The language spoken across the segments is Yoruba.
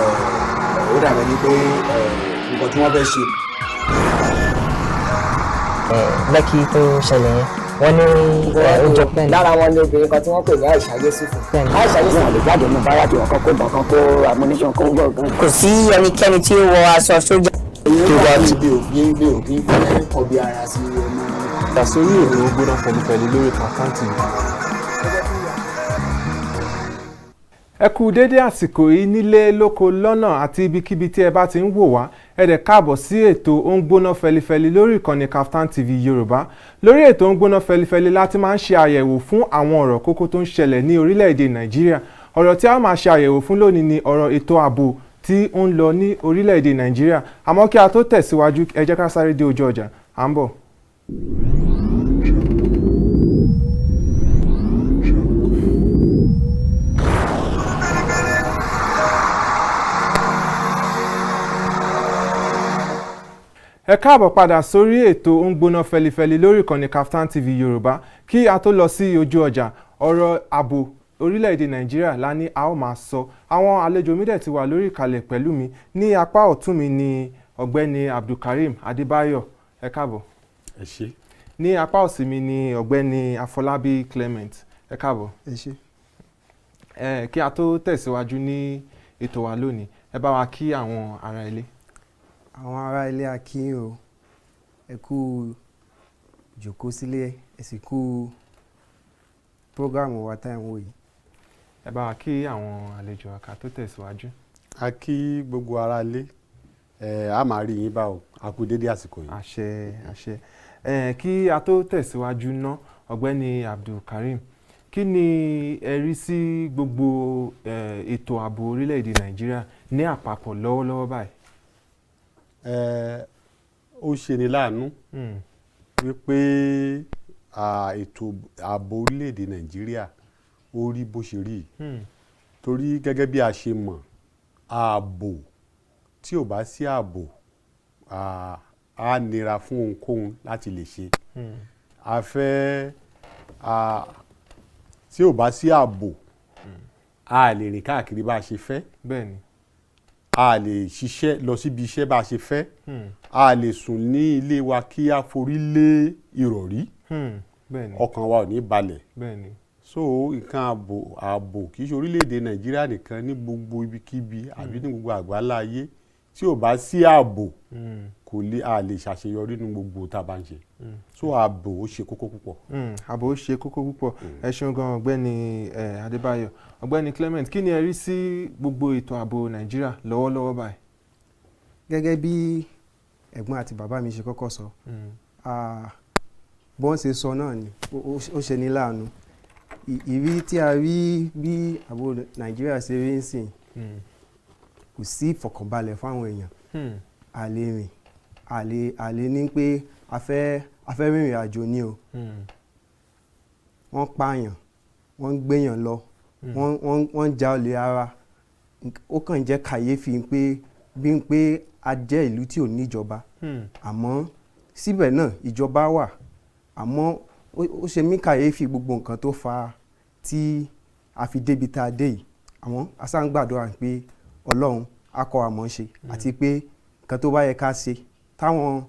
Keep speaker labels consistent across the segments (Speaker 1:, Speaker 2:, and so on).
Speaker 1: ó dàbẹ̀ ni pé nǹkan tí wọ́n fẹ́ ṣe.
Speaker 2: Lẹ́kì tó ṣẹlẹ̀ yẹn wọ́n ní oúnjẹ pẹ́ẹ́nì.
Speaker 3: lára wọn ni obìnrin kan tí wọ́n pè ní Aisha Yusufu. Aisha Yusufu lè jáde ní báràkì wọn kan kó bọ̀ kan kó ammunition kó gbọ̀ngàn.
Speaker 2: Kò sí ẹnikẹ́ni tí ó wọ aṣọ sójà.
Speaker 1: tó bá ti gbé òfin fẹ́ kọbi ara sí ẹnu.
Speaker 4: ìdásórí ètò Gbóná Fẹlifẹli lórí Kaftan TV. ẹ kú dédé àsìkò yìí nílé lóko lọ́nà àti ibikíbi tí ẹ bá ti ń wò wá ẹ dẹ̀ káàbọ̀ sí ètò ó ń gbóná fẹlifẹli lórí ìkànnì Kaftan TV Yorùbá. Lórí ètò ó ń gbóná fẹlifẹli láti máa ń ṣe àyẹ̀wò fún àwọn ọ̀rọ̀ kókó tó ń ṣẹlẹ̀ ní orílẹ̀-èdè Nàìjíríà. Ọ̀rọ̀ tí a máa ṣe àyẹ̀wò fún lónìí ni ọ̀rọ̀ ètò ààbò tí ó ń lọ ní orílẹ̀-èdè Nàìjíríà. Àmọ́ kí a tó tẹ̀síwájú ẹ jẹ́ ká sáré dé ojú ọjà à ń bọ̀. ẹ káàbọ̀ padà sórí ètò ó ń gbóná fẹlifẹli lórí ìkànnì Kaftan TV Yorùbá. Kí a tó lọ sí ojú ọjà ọ̀rọ̀ ààbò orílẹ̀-èdè Nàìjíríà la ní a ó máa sọ. Àwọn àlejò mi dẹ̀ ti wà lórí ìkàlẹ̀ pẹ̀lú mi. Ní apá ọ̀tún mi ni ọ̀gbẹ́ni Abdulkareem Adébáyọ̀, ẹ káàbọ̀.
Speaker 5: Ẹ ṣé.
Speaker 4: Ní apá òsì mi ni ọ̀gbẹ́ni Afọlábí Clement, ẹ káàbọ̀.
Speaker 6: Ẹ ṣé.
Speaker 4: Kí a tó tẹ̀síwájú ní ètò wa lónìí ẹ bá wa kí àwọn ará ilé.
Speaker 6: Àwọn ará ilé a kí yín o, ẹ kú jókòó sílé, ẹ sì kú prógráàmù wa tá à ń wò yìí.
Speaker 4: Ẹ bá wa kí àwọn àlejò ká tó tẹ̀síwájú.
Speaker 5: A kí gbogbo ará ilé a máa rí yín bá o, a kú dédé àsìkò yìí.
Speaker 4: Àṣẹ àṣẹ. Kí a tó tẹ̀síwájú ná ọ̀gbẹ́ni Abdulkareem, kí ni ẹ rí sí gbogbo ètò ààbò orílẹ̀-èdè Nàìjíríà ní àpapọ̀ lọ́wọ́lọ́wọ́ báyìí?
Speaker 5: Ó ṣe ni láàánú wípé ètò ààbò orílẹ̀-èdè Nàìjíríà ó rí bó ṣe rí torí gẹ́gẹ́ bí a ṣe mọ̀ ààbò tí ò bá sí ààbò á nira fún ohunkóhun láti lè ṣe. A fẹ́ tí ò bá sí ààbò a lè rìn káàkiri bá a ṣe fẹ́.
Speaker 4: Bẹ́ẹ̀ni.
Speaker 5: A lè ṣiṣẹ́ lọ síbi iṣẹ́ bá a ṣe fẹ́. A lè sùn ní ilé wa kí a forí lé ìrọ̀rí.
Speaker 4: Bẹ́ẹ̀ni.
Speaker 5: Ọkàn wa ò ní balẹ̀.
Speaker 4: Bẹ́ẹ̀ni.
Speaker 5: So nǹkan ààbò kì í ṣe orílẹ̀-èdè Nàìjíríà nìkan, ní gbogbo ibikíbi àbí ní gbogbo àgbáńlá ayé tí ò bá sí ààbò a lè ṣàṣeyọrí nínú gbogbo tá a bá ń ṣe. So ààbò ó ṣe kókó púpọ̀.
Speaker 4: Ààbò ó ṣe kókó púpọ̀. Ẹ ṣeun gan ọ̀gbẹ́ni Adébáyọ̀. Ọ̀gbẹ́ni Clement, kí ni ẹ rí sí gbogbo ètò ààbò Nàìjíríà lọ́wọ́lọ́wọ́ báyìí?
Speaker 6: Gẹ́gẹ́ bí ẹ̀gbọ́n àti bàbá mi ṣe kọ́kọ́ sọ, bọ́n ṣe sọ náà ni ó ṣe ní láàánú. Ìrí tí a rí bí ààbò Nàìjíríà ṣe rí ń sìn kò sí ìfọ̀kànbalẹ̀ fáwọn èèyàn. A lè rìn a lè ní pé a fẹ́ rìnrìn àjò ni o. Wọ́n pààyàn, wọ́n ń gbéyàn lọ, wọ́n ń já olè ara. Ó kàn jẹ́ kàyéfì pé a jẹ́ ìlú tí ò níjọba. Àmọ́ síbẹ̀ náà ìjọba wà. Àmọ́ ó ṣe mí kàyéfì gbogbo nǹkan tó fa tí a fi débi tá a dé yìí. Àmọ́ a sá ń gbàdúrà pé Ọlọ́run á kọ́ wa mọ̀ ṣe àti pé nǹkan tó bá yẹ ká ṣe táwọn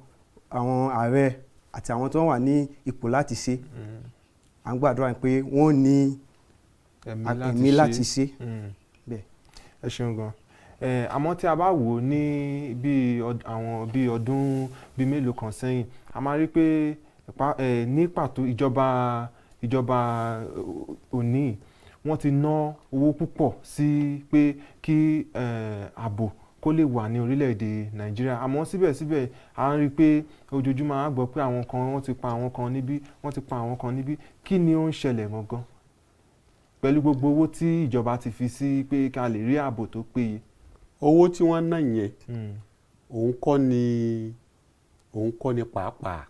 Speaker 6: ààrẹ àti àwọn tó wà ní ipò láti ṣe à ń gbàdúrà pé wọ́n ní ẹ̀mí láti ṣe. Bẹ́ẹ̀.
Speaker 4: Ẹ ṣeun gan. Àmọ́ tí a bá wò ó ní bí ọdún bí mélòó kan sẹ́yìn a máa rí pé ní pàtó ìjọba òní wọ́n ti ná owó púpọ̀ sí pé kí ààbò kó lè wà ní orílẹ̀-èdè Nàìjíríà. Àmọ́ síbẹ̀síbẹ̀ a ń rí i pé ojoojúmọ́ a gbọ́ pé àwọn kan wọ́n ti pa àwọn kan níbí, wọ́n ti pa àwọn kan níbí. Kí ni ó ń ṣẹlẹ̀ gangan pẹ̀lú gbogbo owó tí ìjọba ti fi sí pé ká lè rí ààbò tó péye?
Speaker 5: Owó tí wọ́n ná yẹn òun kọ́ ni pàápàá.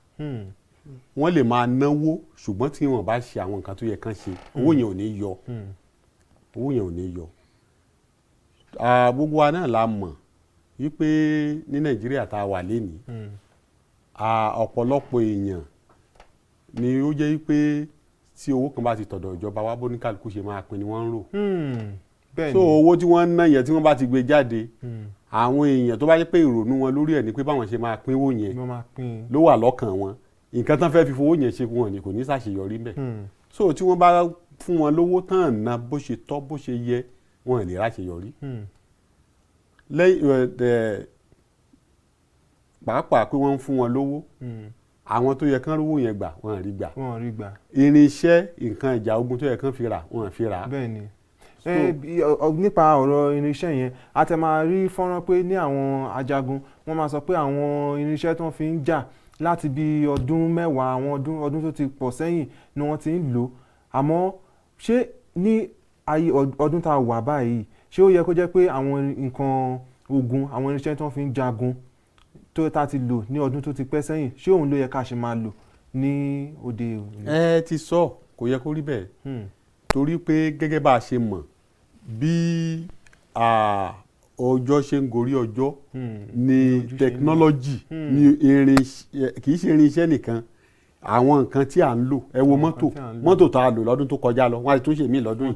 Speaker 5: Wọ́n lè máa náwó ṣùgbọ́n tí wọ́n bá ṣe àwọn nǹkan tó yẹ kán ṣe owó yẹn ò ní yọ. Owó yẹn ò ní yọ. Gbogbo wa náà la mọ̀ wípé ní Nàìjíríà tá a wà lénìí ọ̀pọ̀lọpọ̀ èèyàn ni ó jẹ́ wípé tí owó kan bá ti tọ̀dọ̀ ìjọba wa bóníkàlùkù ṣe máa pín ni wọ́n ń rò.
Speaker 4: Bẹ́ẹ̀ni.
Speaker 5: so owó tí wọ́n ń ná yẹn tí wọ́n bá ti gbé jáde àwọn èèyàn tó bá jẹ́ pé ìrònú wọn lórí ẹ̀ ni pé báwọn ṣe máa pínwó yẹn
Speaker 4: wọ́n máa pín
Speaker 5: ló wà lọ́kàn wọn nǹkan tán fẹ́ fi fowó yẹn ṣe wọn ni kò ní ṣàṣeyọrí bẹ́ẹ̀ so tí wọ́n bá fún wọn lówó tán ná bó ṣe tọ́ bó ṣe yẹ wọn lè ráṣeyọrí lẹ́yìn pàápàá pé wọ́n ń fún wọn lówó àwọn tó yẹ kán rówó yẹn gbà wọn rí gbà
Speaker 4: wọ́n rí gbà.
Speaker 5: irinṣẹ́ nǹkan ìjà ogun tó yẹ kán fi rà wọn fi rà.
Speaker 4: Bẹ́ẹ̀ni nípa ọ̀rọ̀ irinṣẹ́ yẹn a ti máa rí fọ́nrán pé ní àwọn ajagun wọ́n máa sọ pé àwọn irinṣẹ́ tó fi ń jà láti bí ọdún mẹ́wàá àwọn ọdún tó ti pọ̀ sẹ́yìn ni wọ́n ti ń lò àmọ́ ṣé ní ayé ọdún tá a wà báyìí ṣé ó yẹ kó jẹ́ pé àwọn nǹkan ogun àwọn irinṣẹ́ tó fi ń jagun tó ta ti lò ní ọdún tó ti pẹ́ sẹ́yìn ṣé òun ló yẹ ká ṣe máa lò ní òde òní.
Speaker 5: ẹ ti sọ kò yẹ kó rí bẹ́ẹ̀ torí pé gẹ́gẹ́ bá a ṣe mọ̀ bí ọjọ́ ṣe ń gorí ọjọ́ ni technology ni kì í ṣe irinṣẹ́ nìkan àwọn nǹkan tí à ń lò ẹ wo mọ́tò tá a lò lọ́dún tó kọjá lọ wọ́n á tún ṣe mí lọ́dún yìí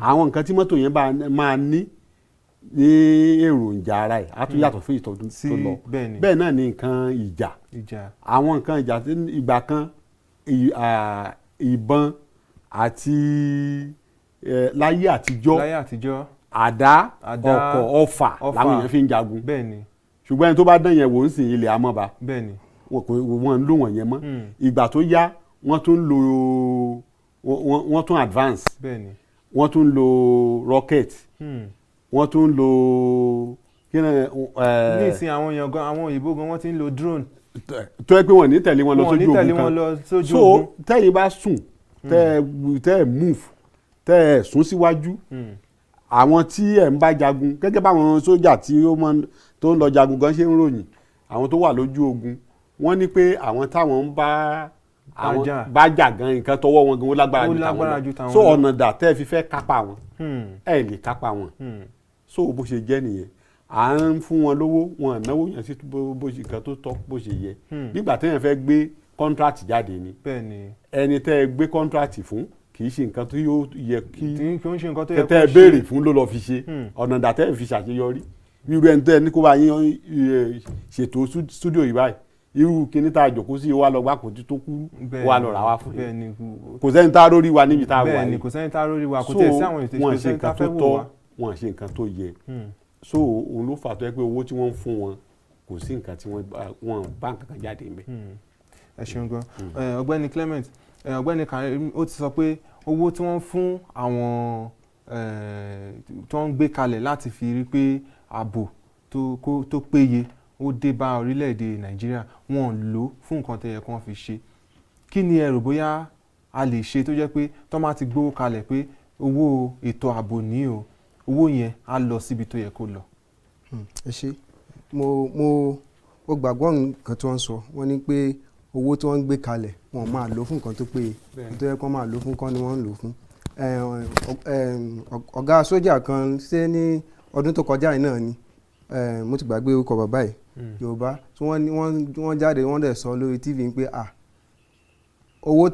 Speaker 5: àwọn nǹkan tí mọ́tò yẹn máa ní èròjà ara ẹ̀ á tún yàtọ̀ fún ìtọ́jú tó lọ bẹ́ẹ̀ náà ni nǹkan ìjà àwọn nǹkan ìjà tí ìgbà kan ìbọn àti láyé àtijọ́ àdá ọ̀kọ̀ ọfà làwọn èèyàn fi ń jagun ṣùgbọ́n ẹni tó bá dán yẹn wò ń sìn ilẹ̀ amọ́ba wọ́n ń lò wọ̀n yẹn mọ́ ìgbà tó yá wọ́n tún advance wọ́n tún lo rocket wọ́n tún lo
Speaker 2: ní ìsìn àwọn èèyàn gan àwọn òyìnbó gan wọ́n ti ń lo drone.
Speaker 5: tó yẹ pé wọ́n ní tẹ̀lé wọn lọ sójú ogun kan so tẹ́yìn bá sùn tẹ́ ẹ̀ move tẹ́ ẹ̀ sún síwájú àwọn tí ẹ̀ ń bá jagun gẹ́gẹ́ báwọn sójà tó ń lọ jagun gan ṣe ń ròyìn àwọn tó wà lójú ogun wọ́n ní pé àwọn táwọn ń bá jà gan nǹkan tọwọ́ wọn gan ó lágbára ju tàwọn lọ so ọ̀nà dà tẹ́ ẹ fi fẹ́ kápá wọn ẹ lè kápá wọn so bó ṣe jẹ́ nìyẹn à ń fún wọn lówó wọn náwó yẹn sí bó ṣe nǹkan tó tọ́ bó ṣe yẹ nígbà téèyàn fẹ́ gbé kọ́ńtrátì jáde ni ẹni tẹ́ ẹ gbé kọ́ńtrátì fún kì í ṣe nǹkan tó yóò yẹ kí tẹ́ ẹ béèrè fún ló lọ fi ṣe ọ̀nà dà tẹ́ ẹ fi ṣàṣeyọrí irú ẹni tẹ́ ẹ ní kó bá yín ṣètò stúdíò yìí báyìí irú kíní tá a jòkó sí wa lọ gbá kò tí tó kúrú wa lọ rà wá fún yín kò sẹ́ni tá a rórí wa níbi tá a wà yìí
Speaker 2: kò sẹ́ni tá a rórí wa kò tẹ̀ sí àwọn ètò ìṣẹ́ tá a fẹ́ wò wá
Speaker 5: wọ́n ṣe nǹkan tó yẹ so òun ló fà tó yẹ pé owó tí wọ́n ń fún wọn kò sí nǹkan tí wọ́n bá nǹkan kan jáde ńbẹ̀.
Speaker 2: ẹ ṣeun gan ọ̀gbẹ́ni Clement ọ̀gbẹ́ni Karim ó ti sọ pé owó tí wọ́n fún àwọn tó ń gbé kalẹ̀ láti fi rí pé ààbò tó péye ó dé bá orílẹ̀-èdè Nàìjíríà wọ́n lò fún nǹkan tó yẹ kí wọ́n fi ṣe kí ni ẹ rò bóyá a lè ṣe tó jẹ́ pé tó máa ti gbówó kalẹ̀ pé owó ètò ààbò ní o owó yẹn á lọ síbi tó yẹ kó lọ.
Speaker 6: ẹ ṣe mo gbàgbọ́ nǹkan tí wọ́n sọ wọ́n ní pé owó tí wọ́n ń gbé kalẹ̀ wọ́n máa lò fún nǹkan tó péye tó yẹ kó máa lò fún kọ́ ni wọ́n ń lò fún. ọ̀gá sójà kan ṣe ní ọdún tó kọjá yìí náà ni mo ti gbàgbé orúkọ bàbá yìí Yorùbá tí wọ́n jáde wọ́n dẹ̀ sọ lórí TV pé owó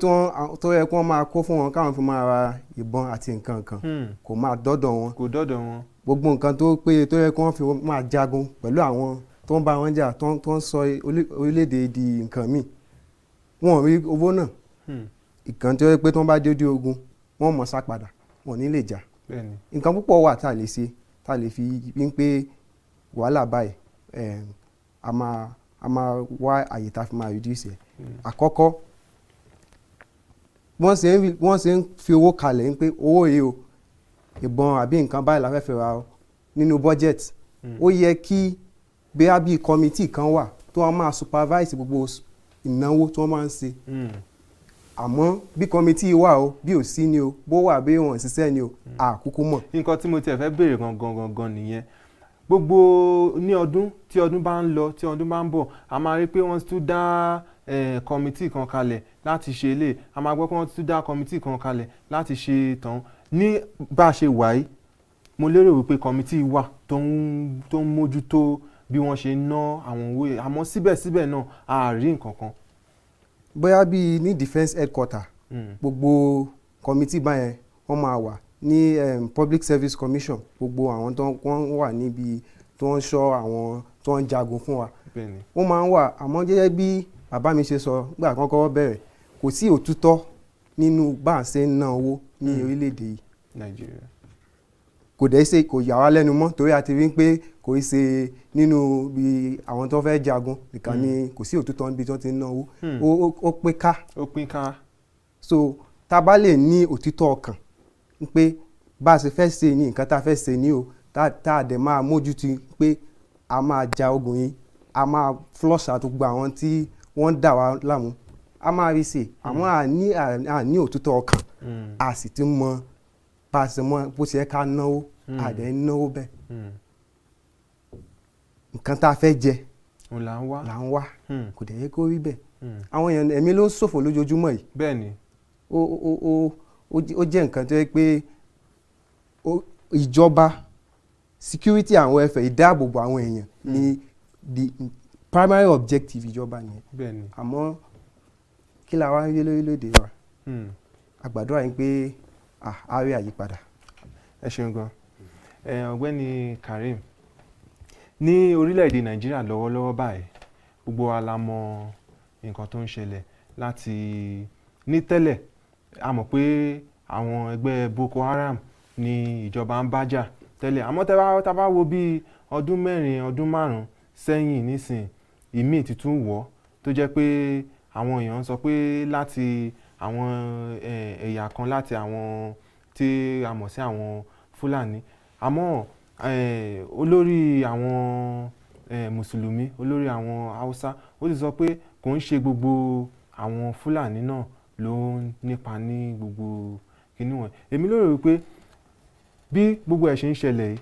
Speaker 6: tó yẹ kó máa kó fún wọn káwọn fi máa ra ìbọn àti nǹkan kan kò máa dọ́dọ̀ wọn gbogbo nǹkan tó péye tó yẹ kó wọ́n fi máa jagun pẹ̀lú àwọn tó ń bá wọn jà tó ń sọ orílẹ̀-èdè di nǹkan míì wọn ò rí owó náà ìkàn tó yẹ pé tó ń bá dé ogun wọn mọ̀ sá padà wọn ò ní lè jà nǹkan púpọ̀ wà tá a lè ṣe tá a lè fi bí pé wàhálà báyìí a máa wá àyè tá a fi máa reduce ẹ̀ àkọ́kọ́ wọ́n ṣe ń fi owó kalẹ̀ ń pé owó yìí o ìbọn àbí nǹkan báyìí la fẹ́ fi ra nínú budget ó yẹ kí bẹ́ẹ̀ bí kọ́mítì kan wà tó wọ́n máa supervise gbogbo ìnáwó tí wọ́n máa ń ṣe àmọ́ bí kọ́mítì wà o bí ò sí ni o bó wà bí wọ́n ṣiṣẹ́ ni o àkúkú mọ̀.
Speaker 2: nǹkan tí mo tiẹ̀ fẹ́ béèrè gangan nìyẹn gbogbo ní ọdún tí ọdún bá ń lọ tí ọdún bá ń bọ̀ a máa rí pé wọ́n tún dá kọ́mítì kan kalẹ̀ láti ṣe ilé a máa gbọ́ pé wọ́n tún dá kọ́mítì kan kalẹ̀ láti ṣe tán ní bá a ṣe wà yìí mo lérò wípé kọ́mítì wà tó ń mójútó bí wọ́n ṣe ná àwọn owó yẹn àmọ́ síbẹ̀síbẹ̀ náà a rí nǹkan kan.
Speaker 6: bóyá bíi ní defence headquarter gbogbo kọ́mítì báyẹn wọ́n máa wà Public Service Commission gbogbo àwọn tó wọ́n wà níbi tó ń ṣọ́ àwọn tó ń jagun fún wa wọ́n máa ń wà àmọ́ gẹ́gẹ́ bí bàbá mi ṣe sọ nígbà kan kọ́kọ́ bẹ̀rẹ̀ kò sí òtítọ́ nínú bá a ṣe ń ná owó ní orílẹ̀-èdè yìí
Speaker 2: Nàìjíríà
Speaker 6: kò dẹ̀ ṣe kò yà wá lẹ́nu mọ́ torí a ti rí pé kò í ṣe nínú bí àwọn tó fẹ́ jagun nìkan ni kò sí òtítọ́ níbi tó ti ń ná owó ó pín ká so tá a bá lè ní òtítọ́ ọkàn pé bá a ṣe fẹ́ ṣe ní nǹkan tá a fẹ́ ṣe ní o tá a dẹ̀ máa mójútó pé a máa ja ogun yìí a máa flush out gbogbo àwọn tí wọ́n dà wá láàmú a máa rí ṣe àmọ́ a ní òtítọ́ ọkàn a sì ti mọ bá a ṣe mọ bó ṣe yẹ ká náwó a dẹ̀ ń náwó bẹ́ẹ̀ nǹkan tá a fẹ́ jẹ là ń wá kò dẹ̀ yẹ kó rí bẹ́ẹ̀ àwọn èèyàn ẹ̀mí ló ń ṣòfò lójoojúmọ́ yìí
Speaker 2: bẹ́ẹ̀ ni
Speaker 6: ó jẹ́ nǹkan tó yẹ pé ìjọba security and welfare ìdáàbòbò àwọn èèyàn ni the primary objective ìjọba nìyẹn
Speaker 2: bẹ́ẹ̀ ni
Speaker 6: àmọ́ kí la wá ń rí lórílẹ̀‐èdè wa àgbàdúrà yín pé a rí àyípadà.
Speaker 2: ẹ ṣeun gan ọ̀gbẹ́ni Karim ní orílẹ̀-èdè Nàìjíríà lọ́wọ́lọ́wọ́ báyìí gbogbo wa la mọ nǹkan tó ń ṣẹlẹ̀ láti ní tẹ́lẹ̀ a mọ̀ pé àwọn ẹgbẹ́ Boko Haram ni ìjọba ń bájà tẹ́lẹ̀ àmọ́ tá bá wo bí ọdún 4 ọdún 5 sẹ́yìn nísìn ìmíì ti tún wọ̀ tó jẹ́ pé àwọn èèyàn sọ pé láti àwọn ẹ̀yà kan láti àwọn tí a mọ̀ sí àwọn Fúlàní àmọ́ olórí àwọn mùsùlùmí olórí àwọn Haúsá ó ti sọ pé kò ń ṣe gbogbo àwọn Fúlàní náà ló ń nípa ní gbogbo kinní wọn èmi lérò wípé bí gbogbo ẹ̀ ṣe ń ṣẹlẹ̀ yìí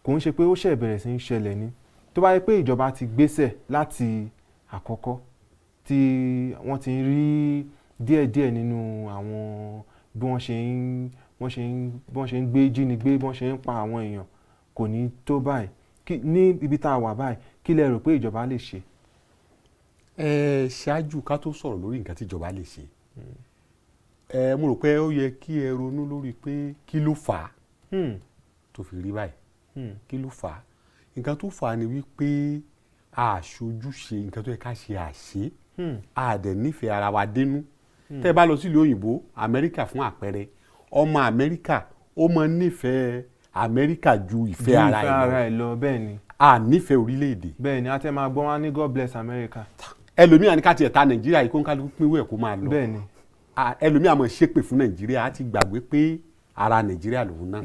Speaker 2: kò ń ṣe pé ó ṣẹ̀ bẹ̀rẹ̀ sí ń ṣẹlẹ̀ ní tó bá yẹ pé ìjọba ti gbésẹ̀ láti àkọ́kọ́ tí wọ́n ti rí díẹ̀díẹ̀ nínú àwọn bí wọ́n ṣe ń gbé jínigbé bí wọ́n ṣe ń pa àwọn èèyàn kò ní tó báyìí ní ibi tá a wà báyìí kí lẹ rò pé ìjọba lè ṣe.
Speaker 5: ṣáájú ká tó sọ̀rọ̀ lórí nǹkan tí ìjọba lè ṣe mo rò pé ó yẹ kí ẹ ronú lórí pé kí ló fà á tó fi rí báyìí kí ló fà á nǹkan tó fà á ni wípé àṣojúṣe nǹkan tó yẹ ká ṣe àṣe àdẹ̀ nífẹ̀ẹ́ ara wa dénú tẹ́ ẹ bá lọ sílùú òyìnbó Amẹ́ríkà fún àpẹẹrẹ ọmọ Amẹ́ríkà ó máa nífẹ̀ẹ́ Amẹ́ríkà ju ìfẹ́ ara ẹ̀ lọ
Speaker 2: bẹ́ẹ̀ ni
Speaker 5: a nífẹ̀ẹ́ orílẹ̀-èdè
Speaker 2: bẹ́ẹ̀ ni a tẹ́ máa gbọ́ wá ní God bless America
Speaker 5: ẹlòmíà ní ká tiẹ̀ ta Nàìjíríà yìí kó ń kálukú pínwó ẹ̀ kó máa lọ
Speaker 2: bẹ́ẹ̀ ni
Speaker 5: ẹlòmíà máa ṣépè fún Nàìjíríà á ti gbàgbé pé ara Nàìjíríà lòun náà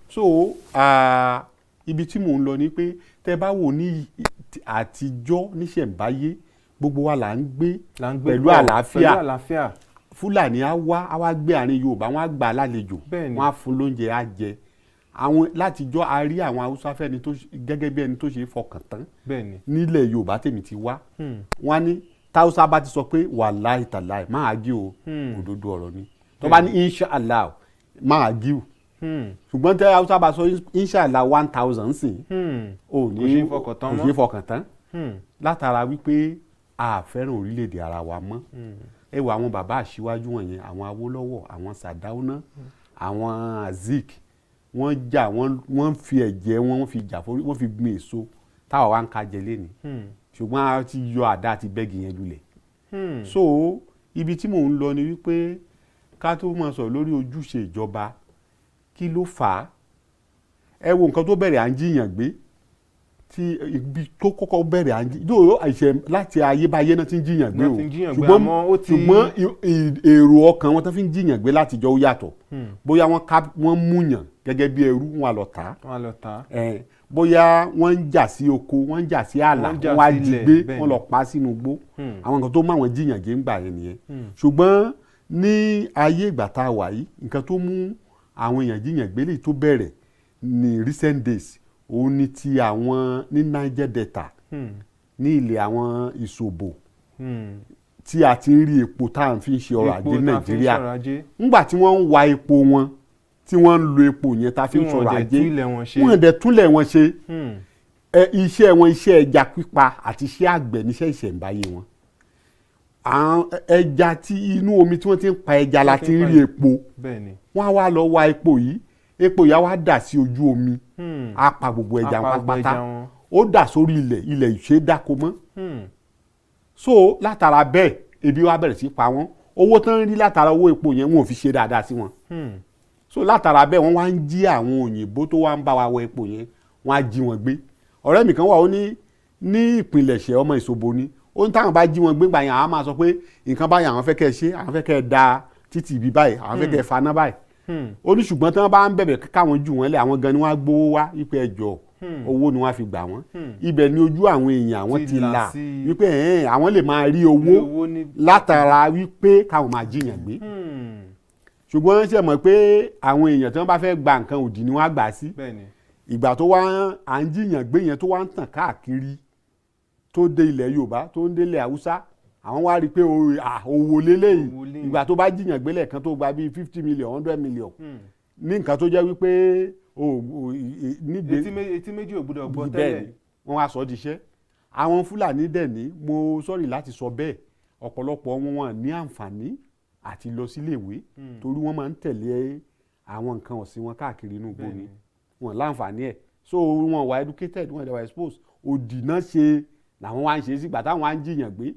Speaker 5: so ibi tí mò ń lọ ni pé tẹ́ bá wò ní àtijọ́ níṣẹ̀ǹbáyé gbogbo wa là ń gbé pẹ̀lú àlàáfíà Fúlàní á wá gbé àárín Yorùbá wọn á gbà á lálejò wọn á fún lóúnjẹ á jẹ àwọn látijọ́ a rí àwọn Haúsá fẹ́ni tó gẹ́gẹ́ bí ẹni tó ṣe é fọkàn tán nílẹ̀ Yorùbá tèmi ti wá wọn ní táwùsá bá ti sọ pé wàláì tàláì máa gí o òdodo ọ̀rọ̀ ni tó bá ní inṣàlá máa gí o ṣùgbọ́n tẹ́ Haúsá bá sọ inṣàlá 1000 sìn ò ní kò ṣe fọkàn tán látara wípé a fẹ́ràn orílẹ̀-èdè ara wa mọ́ ẹ wo àwọn bàbá àṣíwájú wọ̀nyẹn àwọn Awólọ́wọ̀ àwọn Sàdáúná àwọn Azik wọ́n jà wọ́n fi ẹ̀jẹ̀ wọ́n fi jà wọ́n fi gbin èso táwa wá ń kájẹ lẹ́ni ṣùgbọ́n a ti yọ àdá àti bẹ́ẹ̀gì yẹn lulẹ̀ so ibi tí mò ń lọ ni wípé ká tó máa sọ lórí ojúṣe ìjọba kí ló fà á ẹ wo nǹkan tó bẹ̀rẹ̀ à ń jiyàn gbé tí ibi tó kọ́kọ́ bẹ̀rẹ̀ à ń jiyàn yóò àìṣe láti ayébáyé náà ti ń jiyàn gbé o ṣùgbọ́n èrò ọkàn wọn tó fi ń jiyàn gbé látijọ́ ó yàtọ̀ bóyá wọ́n múyàn gẹ́gẹ́ bí ẹrú wọn lọ tà á bóyá wọ́n ń jà sí oko wọ́n ń jà sí ààlà wọ́n á jí gbé wọ́n lọ pa sínú igbó àwọn nǹkan tó mú àwọn jiyàn gbé ń gbà yẹn nìyẹn ṣùgbọ́n ní ayé ìgbà tá a wà yìí nǹkan tó mú àwọn èèyàn jiyàn gbé lè tó bẹ̀rẹ̀ ní recent days òun ni ti àwọn ní Niger Delta ní ilẹ̀ àwọn Ìṣòbò tí a ti ń rí epo tá à ń fi ṣe ọrọ̀ ajé Nàìjíríà ńgbà tí wọ́n ń wa epo wọn tí wọ́n ń lo epo yẹn tá a fi ń sọ̀rọ̀ ajé wọ́n dẹ̀ túnlẹ̀ wọn ṣe iṣẹ́ wọn iṣẹ́ ẹja pípa àti iṣẹ́ àgbẹ̀ níṣẹ́ ìṣẹ̀ǹbáyé wọn àwọn ẹja tí inú omi tí wọ́n ti ń pa ẹja la ti ń rí epo wọ́n á wá lọ wá epo yìí á wá dà sí ojú omi á pa gbogbo ẹja wọn pátá ó dà sórí ilẹ̀ ìṣe dáko mọ́ so látara bẹ́ẹ̀ ebi wá bẹ̀rẹ̀ sí pa wọ́n owó tán ń rí látara owó epo yẹn wọn ò fi ṣe dáadáa sí wọn so látara bẹ́ẹ̀ wọ́n wá ń jí àwọn òyìnbó tó wá ń bá wa wọ epo yẹn wọ́n á jí wọn gbé ọ̀rẹ́ mi kan wà ó ní ìpilẹ̀ṣẹ̀ ọmọ Ìṣòbò ni ó ní táwọn bá jí wọn gbé gbà yẹn àwọn máa sọ pé nǹkan báyìí àwọn fẹ́ kẹ́ ẹ ṣe àwọn fẹ́ kẹ́ ẹ da títì ibi báyìí àwọn fẹ́ kẹ́ ẹ faná báyìí ó ní ṣùgbọ́n tí wọ́n bá ń bẹ̀bẹ̀ káwọn jù wọ́n lẹ̀ àwọn gan ni wọ́n á gbowó wá wípé ẹjọ́ owó ni wọ́n á fi gbà wọ́n ibẹ̀ ni ojú àwọn èèyàn àwọn ti là wípé àwọn lè máa rí owó látara wípé káwọn máa jíyàn gbé ṣùgbọ́n ṣe mọ̀ pé àwọn èèyàn tí wọ́n bá fẹ́ gba nǹkan òdì ni wọ́n á gbà sí ìgbà tó wá à ń jíyàn gbé yẹn tó wá ń tàn káàkiri tó dé ilẹ̀ Yorùbá tó ń délẹ̀ Haúsá àwọn wá rí i pé owó lélẹ́yìí ìgbà tó bá jíyàn gbélé kan tó gba bíi 50 million 100 million ní nǹkan tó jẹ́ wípé
Speaker 2: etí méjì ò gbọ́dọ̀ gbọ́ tẹ́lẹ̀
Speaker 5: wọ́n wá sọ di iṣẹ́ àwọn Fúlàní dẹ̀ ní mo sọ́rí láti sọ bẹ́ẹ̀ ọ̀pọ̀lọpọ̀ wọn ní àǹfààní àti lọ síléèwé torí wọ́n máa ń tẹ̀lé àwọn nǹkan ọ̀sìn wọn káàkiri inú igbó ni wọn láǹfààní ẹ̀ so wọn wà educated wọn wà exposed òdì náà ṣe làwọn wá ń ṣe sí gbà táwọn wá ń jiyàn gbé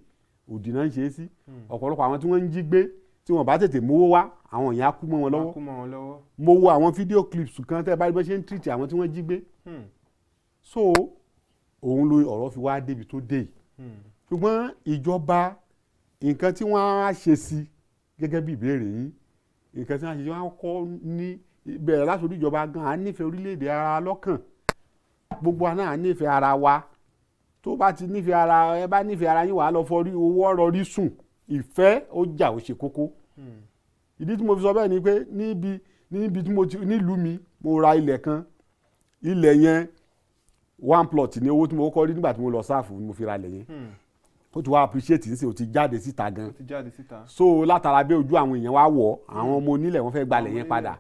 Speaker 5: òdì náà ń ṣe sí ọ̀pọ̀lọpọ̀ àwọn tí wọ́n ń jí gbé tí wọ́n bá tètè mówó wá àwọn èèyàn á kú mọ́ wọn lọ́wọ́ mo wo àwọn fídíò clips kan tẹ́ bá rí bọ́ ṣe ń treat àwọn tí wọ́n jí gbé so òun ló ọ̀rọ̀ fi wá débi tó dé ṣùgbọ́n ìjọba nǹkan tí wọ́n á ṣe sí gẹ́gẹ́ bí ìbéèrè yín nǹkan tí wọ́n á ṣe sí wọ́n á kọ́ ní bẹ̀rẹ̀ láti orí ìjọba gan à nífẹ̀ẹ́ orílẹ̀-èdè ara lọ́kàn gbogbo wa náà nífẹ̀ẹ́ ara wa tó bá ti nífẹ̀ẹ́ ara ẹ bá nífẹ̀ẹ́ ara yín wàá lọ fọ owó ọ̀rọ̀ rí sùn ìfẹ́ ó jà ó ṣe kókó ìdí tí mo fi sọ bẹ́ẹ̀ ni pé níbi tí mo ti nílùú mi mo ra ilẹ̀ kan ilẹ̀ yẹn 1 plot ní owó tí mo kọ́ rí nígbà tí mo lọ sáàfù ni mo fi ra ilẹ̀ yẹn ó ti wá appreciate ní sè ó ti jáde síta gan so látara bí ojú àwọn èèyàn wá wọ̀ àwọn ọmọ onílẹ̀ wọ́n fẹ́ gbalẹ̀ yẹn padà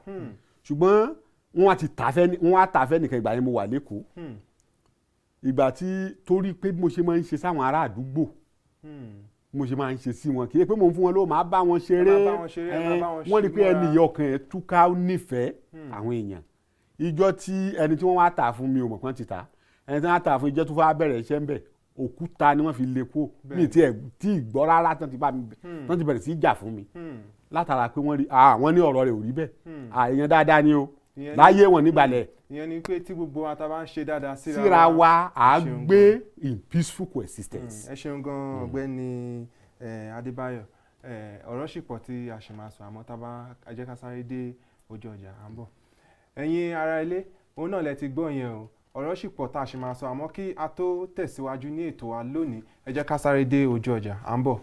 Speaker 5: ṣùgbọ́n wọ́n á tà fẹ́ nìkan ìgbà yẹn mo wà lẹ́kọ̀ọ́ ìgbà tí torí pé mo ṣe máa ń ṣe sáwọn ará àdúgbò mo ṣe máa ń ṣe sí wọn kì í pé mo ń fún wọn lówó máa bá wọn ṣeré wọ́n rí pé ẹni yìí ọkàn ẹ̀ túká nífẹ̀ẹ́ àwọn èèyàn ìjọ tí ẹni tí wọ́n wá tà fún mi ò mọ̀ kán ti tà ẹni tí wọ́n tà fún ìjọ tó fẹ́ bẹ̀rẹ̀ iṣẹ́ ń bẹ̀ òkúta ni wọ́n fi lé kó mi tí ìgbọ́ rárá tán ti bẹ̀rẹ̀ sí í jà fún mi látara pé wọ́n ní ọ̀rọ̀ rẹ̀ ò rí bẹ́ẹ̀ èèyàn dáadáa ni o láyé wọn nígbàlẹ̀.
Speaker 2: ìyẹn ni pé tí gbogbo wa ta bá ń ṣe dáadáa
Speaker 5: síra wa à á gbé in peaceful coexistence.
Speaker 2: ẹ ṣeun gan ọ̀gbẹ́ni Adébáyọ̀ ọ̀rọ̀ sì pọ̀ tí a ṣe máa sọ àmọ́ tá a bá jẹ́ ká sáré dé ojú ọjà à ń bọ̀. ẹ̀yin ará ilé òun náà lẹ ti gbọ́ yẹn o ọ̀rọ̀ sì pọ̀ tá a ṣe máa sọ àmọ́ kí a tó tẹ̀síwájú ní ètò wa lónìí ẹ jẹ́ ká sáré dé ojú ọjà à ń bọ̀.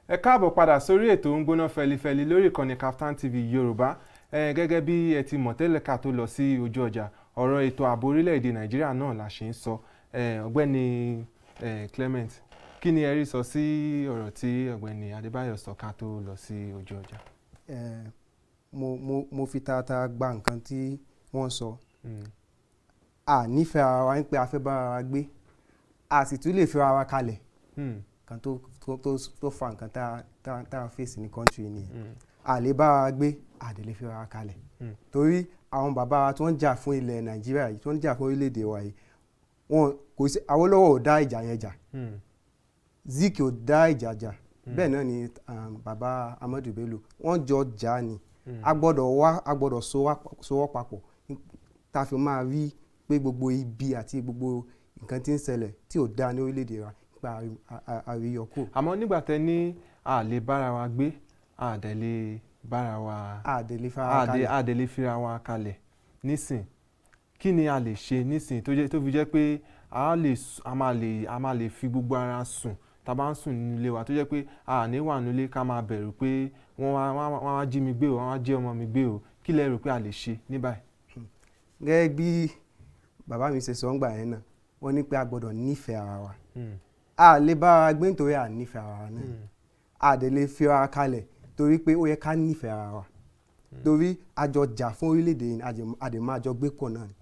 Speaker 2: ẹ káàbọ̀ padà sórí ètò ń gbóná fẹlifẹli lórí ìkànnì Kaftan TV Yorùbá gẹ́gẹ́ bí ẹ ti mọ̀ tẹ́lẹ̀ ká tó lọ sí ojú ọjà ọ̀rọ̀ ètò ààbò orílẹ̀-èdè Nàìjíríà náà la ṣe ń sọ ọ̀gbẹ́ni Clement kí ni ẹ rí sọ sí ọ̀rọ̀ tí ọ̀gbẹ́ni Adébáyọ̀ sọ ká tó lọ sí ojú ọjà.
Speaker 6: mo fi tààtà gba nǹkan tí wọ́n sọ a nífẹ̀ẹ́ ara wa ń pé a fẹ́ bá ara wa gbé a sì tún lè fi ara wa kalẹ̀ kan tó fa nǹkan tá a fèsì ní kọ́ńtì nìyẹn a lè bá ara gbé a dẹ̀ lè fi ara kalẹ̀ torí àwọn bàbá wa tí wọ́n jà fún ilẹ̀ Nàìjíríà yìí tí wọ́n jà fún orílẹ̀-èdè wa yìí wọn kò sí Awólọ́wọ̀ ò dá ìjà yẹn jà Zik ò dá ìjà jà bẹ́ẹ̀ náà ni bàbá Ahmadu Bello wọ́n jọ jà ni a gbọ́dọ̀ sowọ́ papọ̀ tá a fi máa rí pé gbogbo ibi àti gbogbo nǹkan tí ń ṣẹlẹ̀ tí ò dáa ní orílẹ̀-èdè wa nípa àríyọkù.
Speaker 2: àmọ́ nígbà tẹ́ ní a lè bára wa gbé a dẹ̀ lè bára wa
Speaker 6: a dẹ̀ lè
Speaker 2: fira wa kalẹ̀ nísìn kí ni a lè ṣe nísìn tó fi jẹ́ pé a máa lè fi gbogbo ara sùn tá a bá ń sùn nínú ilé wa tó jẹ́ pé a ní wà nílé ká máa bẹ̀rù pé wọ́n wá jí mi gbé o wọ́n wá jí ọmọ mi gbé o kí lẹ rò pé a lè ṣe ní báyìí.
Speaker 6: gẹ́gẹ́ bí bàbá mi ṣe sọ ń gbà yẹn náà wọ́n ní pé a gbọ́dọ̀ nífẹ̀ẹ́ ara wa a lè bá ara gbé nítorí a nífẹ̀ẹ́ ara wa náà a dẹ̀ lè fi ara kalẹ̀ torí pé ó yẹ ká nífẹ̀ẹ́ ara wa torí àjọ jà fún orílẹ̀-èdè yìí àdèmọ́ àjọ gbé pọ̀ náà ni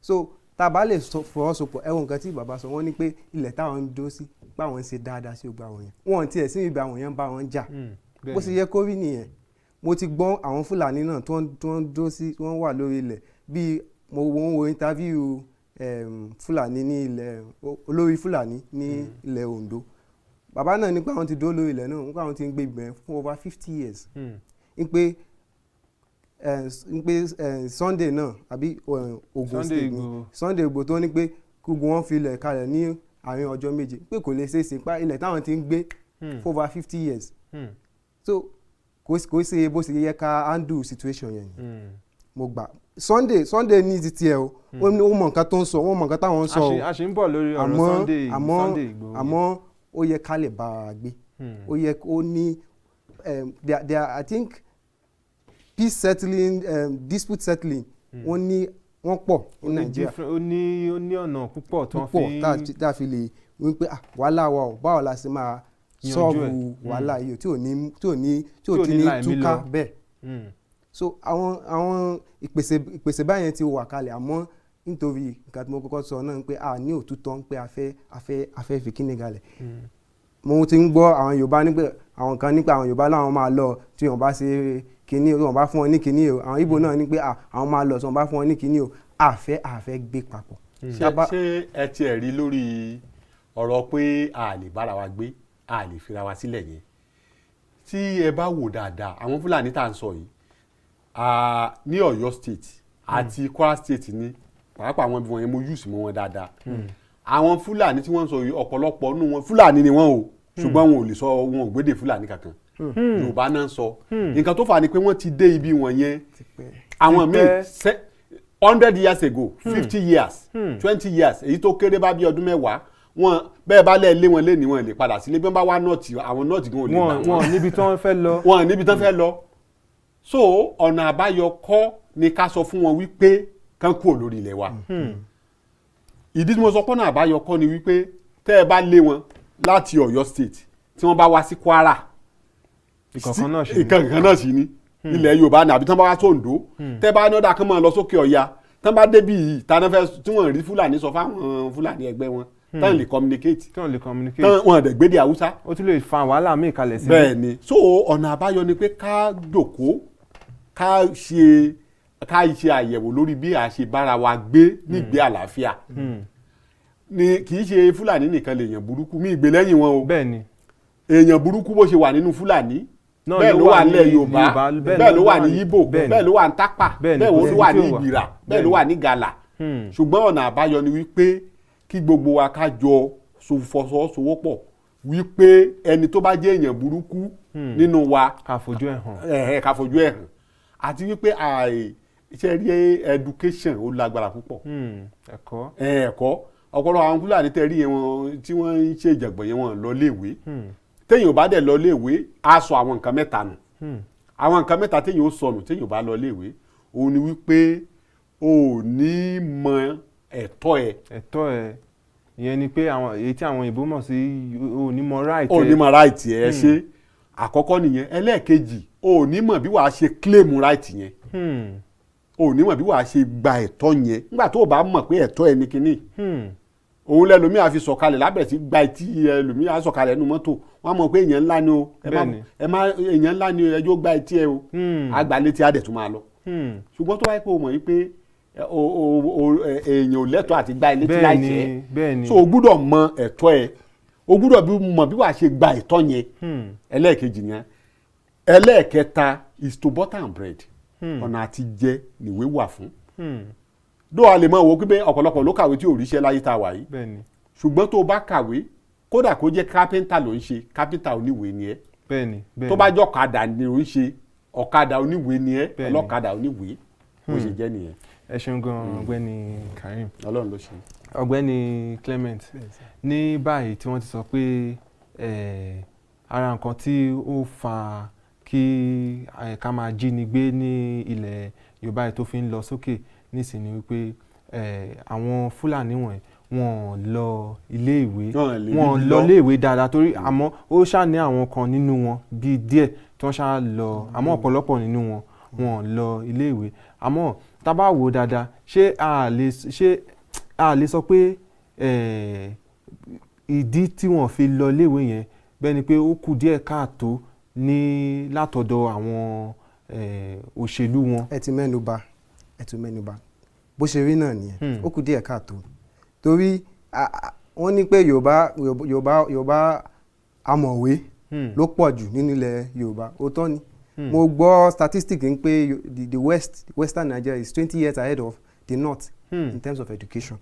Speaker 6: so tá a bá lè fọwọ́sowọ́pọ̀ ẹ̀wọ̀n nǹkan tí bàbá sọ wọ́n ní pé ilẹ̀ táwọn ń dó sí báwọn ń ṣe dáadáa sí ògbà àwọn yẹn wọn tiẹ̀ sí ibi àwọn yẹn bá wọn jà bó ṣe yẹ kó rí nìyẹn mo ti gbọ́ àwọn Fúlàní náà tó ń dó sí wọ́n wà lórí ilẹ̀ bíi mo wo interview Fúlàní ní ilẹ̀ olórí Fúlàní ní ilẹ̀ Ondo bàbá náà nípa àwọn ti dó lórí ilẹ̀ náà nípa àwọn ti ń gbé ibẹ̀ fún over 50 years ń pé Sunday náà àbí Ogun State ní Sunday Igboho tó ní pé gbogbo wọn fi ilẹ̀ kalẹ̀ ní àárín ọjọ́ méje pé kò lè ṣeéṣe pa ilẹ̀ táwọn ti ń gbé for over 50 years so kò ṣe bó ṣe yẹ ká handle situation yẹn mo gbà Sunday ní ti tiẹ̀ o ó mọ nǹkan tó ń sọ wọ́n mọ nǹkan táwọn ń sọ o
Speaker 2: a ṣì ń bọ̀ lórí ọ̀rọ̀ Sunday Igboho
Speaker 6: àmọ́ ó yẹ ká lè bá ara gbé ó yẹ kó ní there are I think peace settling dispute settling wọ́n pọ̀ ní Nàìjíríà
Speaker 2: ó ní ọ̀nà púpọ̀ tó fi
Speaker 6: tá a fi lè wí pé wàhálà wa ò báwo la ṣe máa sọ́ọ̀bù wàhálà yìí tí ò ní túká bẹ́ẹ̀ so àwọn ìpèsè báyẹn ti wà kalẹ̀ àmọ́ nítorí nǹkan tí mo kọ́kọ́ sọ náà pé a ní òtútọ́ pé a fẹ́ fi kíni galẹ̀ mo ti ń gbọ́ àwọn Yorùbá nígbà àwọn kan nípa àwọn Yorùbá láwọn máa lọ tí wọ́n bá ṣe kíní o tí wọ́n bá fún wọn ní kíní o àwọn Ìgbò náà ní pé àwọn máa lọ tí wọ́n bá fún wọn ní kíní o àfẹ́ gbé papọ̀.
Speaker 5: ṣé ẹ tiẹ̀ rí lórí ọ̀rọ̀ pé a lè bára wa gbé a lè fira wa sílẹ̀ yẹn tí ẹ bá wò dáadáa àwọn Fúlàní tá à ń sọ yìí ní Ọ̀yọ́ state àti Kwara state ní pàápàá àwọn ibi wọn yẹn mo use mọ́ wọn dáadáa àwọn Fúlàní tí wọ́n ń sọ yìí ọ̀pọ̀lọpọ̀ nínú wọn Fúlàní ni wọ́n o ṣùgbọ́n wọn ò lè sọ wọn ò gbédè Fúlàní kankan Yorùbá náà ń sọ nǹkan tó fà ní pé wọ́n ti dé ibi wọn yẹn àwọn míì 100 years ago 50 years 20 years èyí tó kéré bá bí ọdún mẹ́wàá wọn bẹ́ẹ̀ bá lẹ́ẹ̀ lé wọn lé ní wọn lè padà sílé bí wọ́n bá wá nọ́ọ̀tì àwọn nọ́ọ̀tì gan ò lè gbà
Speaker 2: wọn níbi tí wọ́n fẹ́ lọ
Speaker 5: wọn níbi tí wọ́n fẹ́ lọ so ọ̀nà àbáyọ kọ́ ni ká sọ fún wọn wípé kán kúrò lórí ilẹ̀ wa ìdí tí mo sọ pọ́nà àbáyọ kọ́ ni wípé tẹ́ ẹ bá lé wọn láti Ọ̀yọ́ state tí wọ́n bá wá sí Kwara ìkànkan náà sì ni ilẹ̀ Yorùbá ni àbí tí wọ́n bá wá sóńdó tẹ́ bá ní ọ̀dà kan máa lọ sókè Ọya tí wọ́n bá débi yìí tí wọ́n rí Fúlàní sọ fáwọn Fúlàní ẹgbẹ́ wọn tán lè communicate tán wọn àdẹ̀ gbédè Haúsá.
Speaker 2: ó tún lè fa wàhálà míì kalẹ̀ sí.
Speaker 5: bẹ́ẹ̀ ni so ọ̀nà àbáyọ ni pé ká jókòó ká ṣe àyẹ̀wò lórí bí a ṣe bára wa gbé nígbé àlàáfíà ni kì í ṣe Fúlàní nìkan lèèyàn burúkú mí ìgbé lẹ́yìn wọn o
Speaker 2: bẹ́ẹ̀ ni
Speaker 5: èèyàn burúkú bó ṣe wà nínú Fúlàní bẹ́ẹ̀ ló wà nílẹ̀ Yorùbá bẹ́ẹ̀ ló wà ní Ìgbò bẹ́ẹ̀ ló wà ní Tápà bẹ́ẹ̀ ló wà ní Ìgbìrà bẹ́ẹ̀ ló wà ní Gàlà ṣùgbọ́n ọ̀nà àbáyọ ni wípé kí gbogbo wa ká jọ fọwọ́sowọ́pọ̀ wípé ẹni tó bá jẹ́ èèyàn burúkú nínú wa
Speaker 2: ká fojú ẹ̀ hàn
Speaker 5: àti wípé iṣẹ́ rí education ó lágbára púpọ̀ ẹ̀kọ́ ọ̀pọ̀lọpọ̀ àwọn Fúlàní tẹ̀rí wọn tí wọ́n ń ṣe ìjàngbọ̀n yẹn wọn lọ léèwé téèyàn bá dẹ̀ lọ léèwé á sọ àwọn nǹkan mẹ́ta nù àwọn nǹkan mẹ́ta téèyàn ó sọnù téèyàn bá lọ léèwé òun ni wípé o ò ní mọ ẹ̀tọ́ ẹ
Speaker 2: ìyẹn ni pé èyí tí àwọn òyìnbó mọ̀ sí onímọ̀ right
Speaker 5: ẹ onímọ̀ right ẹ ṣe àkọ́kọ́ nìyẹn ẹlẹ́ẹ̀kejì onímọ̀ bí wàá ṣe claim right yẹn onímọ̀ bí wàá ṣe gba ẹ̀tọ́ yẹn nígbà tó o bá mọ̀ pé ẹ̀tọ́ ẹ ní kinní òun lẹ́lòmíì àfi sọ̀kalẹ̀ lábẹ̀ sí gba etí ẹlòmíì á sọ̀kalẹ̀ nínú mọ́tò wọ́n mọ̀ pé èèyàn ńlá ni o èèyàn ńlá ni o ẹjọ́ gba etí ẹ o àgbàlétí á dẹ̀ tún máa lọ ṣùgbọ́n tó wáyé pé o mọ̀ yìí pé èèyàn ò lẹ́tọ̀ọ́ àti gba ilé tí láì jẹ́ so o gbúdọ̀ mọ ẹ̀tọ́ ẹ o gbúdọ̀ mọ bí wàá ṣe gba ẹ̀tọ́ yẹn ẹlẹ́ẹ̀kejì yẹn ẹlẹ́ẹ̀kẹta is to butter and bread ọ̀nà àti jẹ nìwé wà fún dó a lè mọ wo pé ọ̀pọ̀lọpọ̀ ló kàwé tí ò ríṣẹ́ láyé tá a wà yìí ṣùgbọ́n tó o bá kàwé kódà kó jẹ́ kápẹ́ńtà ló ń ṣe kápẹ́ńtà oníwèé ni ẹ́ tó bá jẹ́ ọ̀kadà ni ó ń ṣe ọ̀kadà oníwèé ni ẹ́ ọlọ́kadà oníwèé bó ṣe jẹ́ nìyẹn.
Speaker 2: ẹ ṣeun gan ọ̀gbẹ́ni Karim.
Speaker 5: Ọlọ́run ló ṣe.
Speaker 2: ọ̀gbẹ́ni Clement ní báyìí tí wọ́n ti sọ pé ara nǹkan tí ó fa kí ká máa jí ni gbé ní ilẹ̀ Yorùbá tó fi ń lọ sókè nísìnyí wípé àwọn Fúlàní wọ́n lọ iléèwé wọ́n lọ iléèwé dáadáa torí àmọ́ ó ṣàní àwọn kan nínú wọn bíi díẹ̀ tí wọ́n ṣá lọ àmọ́ ọ̀pọ̀lọpọ̀ nínú wọn wọn lọ iléèwé àmọ́ tá bá wò dáadáa ṣé a lè sọ pé ìdí tí wọ́n fi lọ iléèwé yẹn bẹ́ẹ̀ ni pé ó kù díẹ̀ káàtó ní látọ̀dọ̀ àwọn òṣèlú wọn.
Speaker 6: ẹ ti mẹ́nuba bó ṣe rí náà nìyẹn ó kù díẹ̀ káàtó torí wọ́n ní pé Yorùbá amọ̀wé ló pọ̀ jù nínú ilẹ̀ Yorùbá òótọ́ ni mo gbọ́ statistic ń pé the western Nigeria is 20 years ahead of the north in terms of education.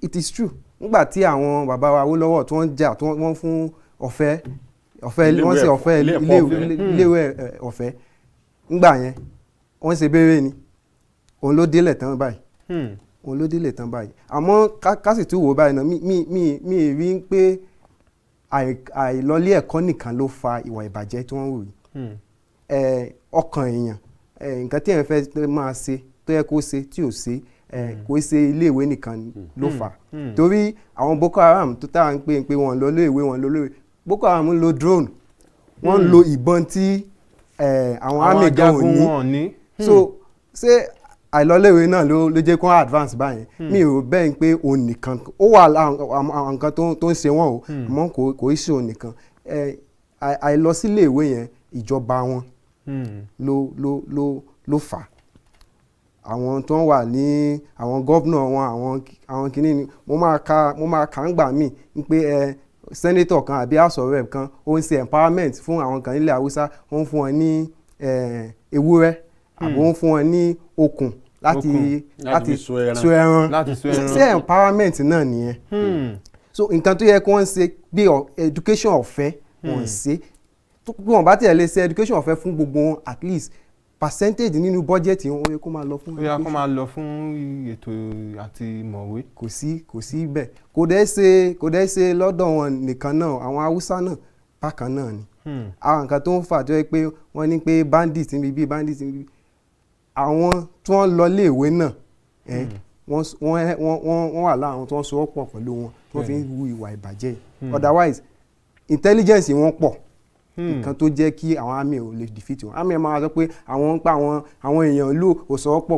Speaker 6: It is true nígbà tí àwọn bàbá wa Awólọ́wọ̀ tí wọ́n jà tí wọ́n fún ọ̀fẹ́ wọ́n ṣe ọ̀fẹ́ iléèwé ọ̀fẹ́ nígbà yẹn wọ́n ṣe béèrè ni òun ló délẹ̀ tán báyìí àmọ́ ká sì tún wò báyìí náà mi rí pé àìlọlé ẹ̀kọ́ nìkan ló fa ìwà ìbàjẹ́ tí wọ́n wò yìí ọkàn èèyàn nǹkan tí èèyàn fẹ́ máa ṣe tó yẹ kó ṣe tí ò ṣe kò ṣe iléèwé nìkan ló fà torí àwọn Boko Haram tó táwọn ń pè wọ́n lọ iléèwé Boko Haram ń lo drone wọ́n ń lo ìbọn tí àwọn army gan ò ní so ṣé àìlọ́léèwé náà ló jẹ́ kó advance báyẹn mi ò bẹ́ẹ̀ pé òun nìkan ó wà àwọn nǹkan tó ń ṣe wọ́n o àmọ́ kò í ṣe òun nìkan àìlọsíléèwé yẹn ìjọba wọn ló fà á àwọn tó ń wà ní àwọn gọ́vnà wọn àwọn kìíní ni mo máa kà ń gbà mí pé sẹ́nétọ̀ kan àbí house of rep kan ó ń ṣe empowerment fún àwọn kan nílẹ̀ Haúsá ó ń fún wọn ní ewúrẹ́ àbí ó ń fún wọn ní okùn láti so ẹran ṣe empowerment náà nìyẹn so nǹkan tó yẹ kí wọ́n ṣe bí education ọ̀fẹ́ wọ́n ṣe bí wọ́n bá tiẹ̀ lè ṣe education ọ̀fẹ́ fún gbogbo wọn at least percentage nínú bọ́jẹ̀tì wọn ó yẹ kó máa lọ fún
Speaker 2: education. ó yẹ kó máa lọ fún ètò àti mọ̀wé.
Speaker 6: kò sí bẹ́ẹ̀ kò dẹ́ ṣe lọ́dọ̀ wọn nìkan náà àwọn Haúsá náà bákan náà ni àwọn nǹkan tó ń fà tó yẹ pé wọ́n ní pé bandit níbi àwọn tí wọ́n lọ léèwé náà wọ́n wà láwọn tí wọ́n so pọ̀ pẹ̀lú wọn tí wọ́n fi ń hu ìwà ìbàjẹ́ otherwise intelligence wọn pọ̀ nǹkan tó jẹ́ kí àwọn army ò lè defeat wọn army máa sọ pé àwọn ń pa àwọn èèyàn ìlú ò sọ pọ̀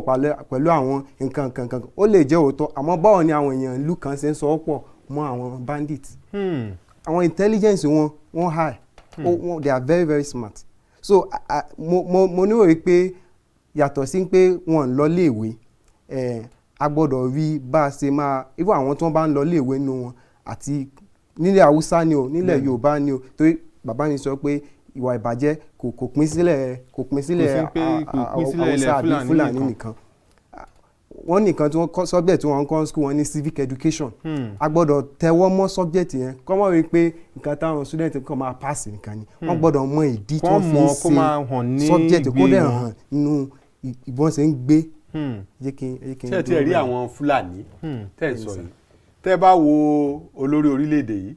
Speaker 6: pẹ̀lú àwọn nǹkan ó lè jẹ́ òótọ́ àmọ́ báwo ni àwọn èèyàn ìlú kan ṣe ń sọ pọ̀ mọ́ àwọn bandits àwọn intelligence wọn high they are very very smart so mo níwò rí pé yàtọ̀ sí pé wọ́n lọ léèwé a gbọ́dọ̀ rí bá a ṣe máa irú àwọn tí wọ́n bá ń lọ léèwé nínú wọn àti nílẹ̀ Haúsá ni o nílẹ̀ Yorùbá ni o torí bàbá mi sọ pé ìwà ìbàjẹ́ kò pín sílẹ̀ Haúsá àbí Fúlàní nìkan wọ́n nìkan tí wọ́n subject tí wọ́n ń kọ́ school wọn ní civic education a gbọ́dọ̀ tẹwọ́ mọ́ subject yẹn kọ́ mọ́ rí pé nǹkan táwọn student kan máa pass nìkan ni wọ́n gbọ́dọ̀ mọ ìdí tí wọ́n fi ń ṣe subject kó dẹ̀ hàn nínú ìbọn ṣe ń gbé.
Speaker 5: ṣé ẹ ti rí àwọn Fúlàní tẹ́ ẹ sọ yìí tẹ́ bá wo olórí orílẹ̀-èdè yìí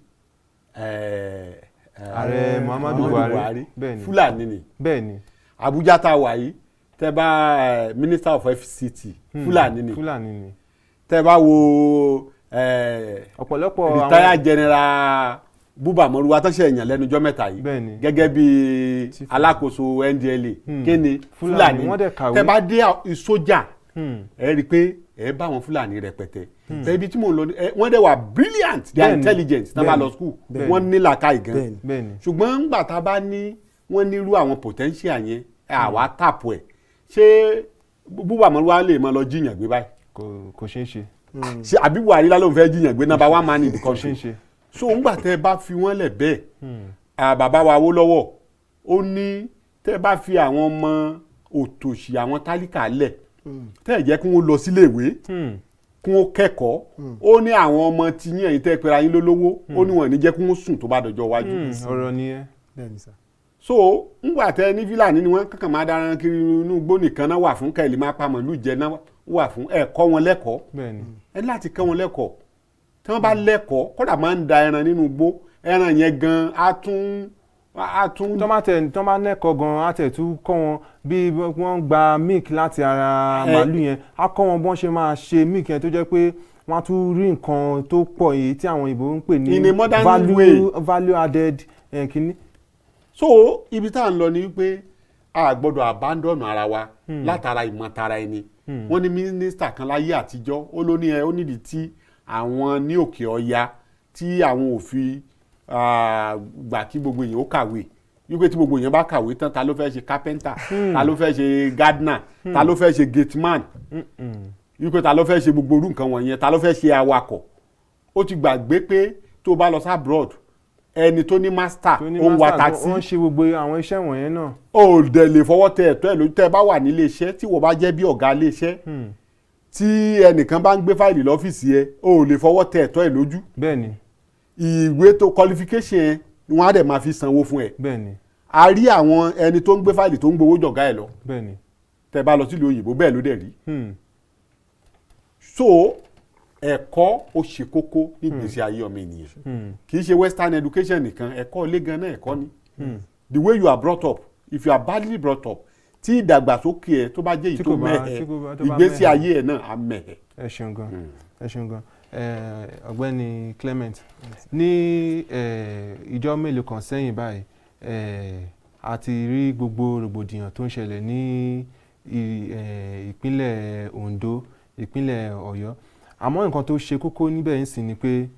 Speaker 2: ààrẹ Muhammadu Buhari
Speaker 5: Fúlàní ni
Speaker 2: bẹ́ẹ̀ni
Speaker 5: Abuja tá a wà yìí tẹ́ bá Minister of FCT Fúlàní ni tẹ́ bá wo
Speaker 2: ọ̀pọ̀lọpọ̀
Speaker 5: retired General Buba Mọ́rúwá tó ṣe èèyàn lẹ́nujọ́ mẹ́ta yìí gẹ́gẹ́ bí alákòóso NDLEA kéne Fúlàní tẹ́ bá dé sójà ẹ rí i pé ẹ bá wọn Fúlàní rẹpẹtẹ ibi tí mo lọ wọ́n dẹ̀ wà brilliant they are intelligent tá a bá lọ school wọ́n ní làákàyè gan ṣùgbọ́n ńgbà tá a bá ní wọ́n nírú àwọn potential yẹn àwa tàpù ẹ̀ ṣé Buba Mọ́rúwá lè máa lọ jíyàn gbé báyìí.
Speaker 2: kò ṣeé ṣe.
Speaker 5: ṣé àbí Buhari ló ń fẹ́ jíyàn gbé number one man in the country. so ńgbà tẹ́ bá fi wọ́n lẹ̀ bẹ́ẹ̀ bàbá wa Awólọ́wọ̀ ó ní tẹ́ bá fi àwọn ọmọ òtòṣì àwọn tálíkà lẹ̀ tẹ́ ẹ̀ jẹ́ kí wọ́n lọ síléèwé kí wọ́n kẹ́kọ̀ọ́ ó ní àwọn ọmọ tí yín ẹ̀yin tẹ́ pera yín lólówó ó ní wọ́n ní jẹ́ kí wọ́n sùn tó bá dọjọ́ iwájú.
Speaker 2: ọ̀rọ̀ nìyẹn.
Speaker 5: so ńgbà tẹ́ ní Fúlàní ni wọ́n kankan máa dára kiri inú igbó nìkan náà wà fún kẹ́lí máa pa màálù jẹ náà wà fún ẹ̀kọ́ wọn lẹ́kọ̀ọ́ ẹ láti kọ́ wọn lẹ́kọ̀ọ́ tí wọ́n bá lẹ́kọ̀ọ́ kódà máa ń da ẹran nínú igbó ẹran yẹn gan á tún.
Speaker 2: tọ́ bá nẹ́kọ̀ọ́ gan á tẹ̀ tún kọ́ wọn bí wọ́n gba milk láti ara màálù yẹn á kọ́ wọn bọ́n ṣe máa ṣe milk yẹn tó jẹ́ pé wọ́n á tún rí nǹkan tó pọ̀ èyí tí àwọn òyìnbó ń pè ní value added kìíní.
Speaker 5: so ibi tá à ń lọ ni wípé a gbọ́dọ̀ abandon ara wa látara ìmọ̀tara ẹni. Wọ́n ní mínísítà kan láyé àtijọ́ ó ló ní ó nídìí tí àwọn ní òkè ọya tí àwọn ò fi gbà kí gbogbo èèyàn ó kàwé wípé tí gbogbo èèyàn bá kàwé tán ta ló fẹ́ ṣe carpenter ta ló fẹ́ ṣe gardener ta ló fẹ́ ṣe gateman wípé ta ló fẹ́ ṣe gbogbo orú nǹkan wọ̀nyẹn ta ló fẹ́ ṣe awakọ̀. Ó ti gbàgbé pé tó bá lọ sí abroad ẹni tó ní master ó ń wa taxi.
Speaker 2: wọ́n ṣe gbogbo àwọn iṣẹ́ wọ̀nyẹn náà.
Speaker 5: ó dẹ̀ lè fọwọ́ tẹ ẹ̀tọ́ ẹ̀ lójú tẹ́ ẹ bá wà nílé iṣẹ́ tí wọ́n bá jẹ́ bí ọ̀gá ilé iṣẹ́ tí ẹnìkan bá ń gbé fáìlì lọ́fíìsì ẹ ó lè fọwọ́ tẹ ẹ̀tọ́ ẹ̀ lójú.
Speaker 2: bẹ́ẹ̀ni.
Speaker 5: ìwé tó qualification ẹ ni wọ́n á dẹ̀ máa fi sanwó fún ẹ.
Speaker 2: bẹ́ẹ̀ni.
Speaker 5: a rí àwọn ẹni tó ń gbé fáìlì tó ń gbowó jọ̀gá ẹ̀ lọ.
Speaker 2: bẹ́ẹ̀ni.
Speaker 5: tẹ́ bá lọ sílùú òyìnbó bẹ́ẹ̀ ló dẹ̀ rí. so ẹ̀kọ́ ó ṣe kókó nígbésí ayé ọmọ ènìyàn kì í ṣe western education nìkan ẹ̀kọ́ ilé gan náà ẹ̀kọ́ ni the way you are brought up if you are badly brought up tí ìdàgbàsókè ẹ tó bá jẹ́ èyí tó mẹ́hẹ̀ ìgbésí ayé ẹ náà á mẹ́hẹ̀.
Speaker 2: ẹ ṣeun gan ẹ ṣeun gan ọ̀gbẹ́ni Clement ní ìjọ mélòó kan sẹ́yìn báyìí a ti rí gbogbo rògbòdìyàn tó ń ṣẹlẹ̀ ní ìpínlẹ̀ Ondo ìpínlẹ̀ Ọ̀yọ́ àmọ́ nǹkan tó ṣe kókó níbẹ̀ ń sìn ni pé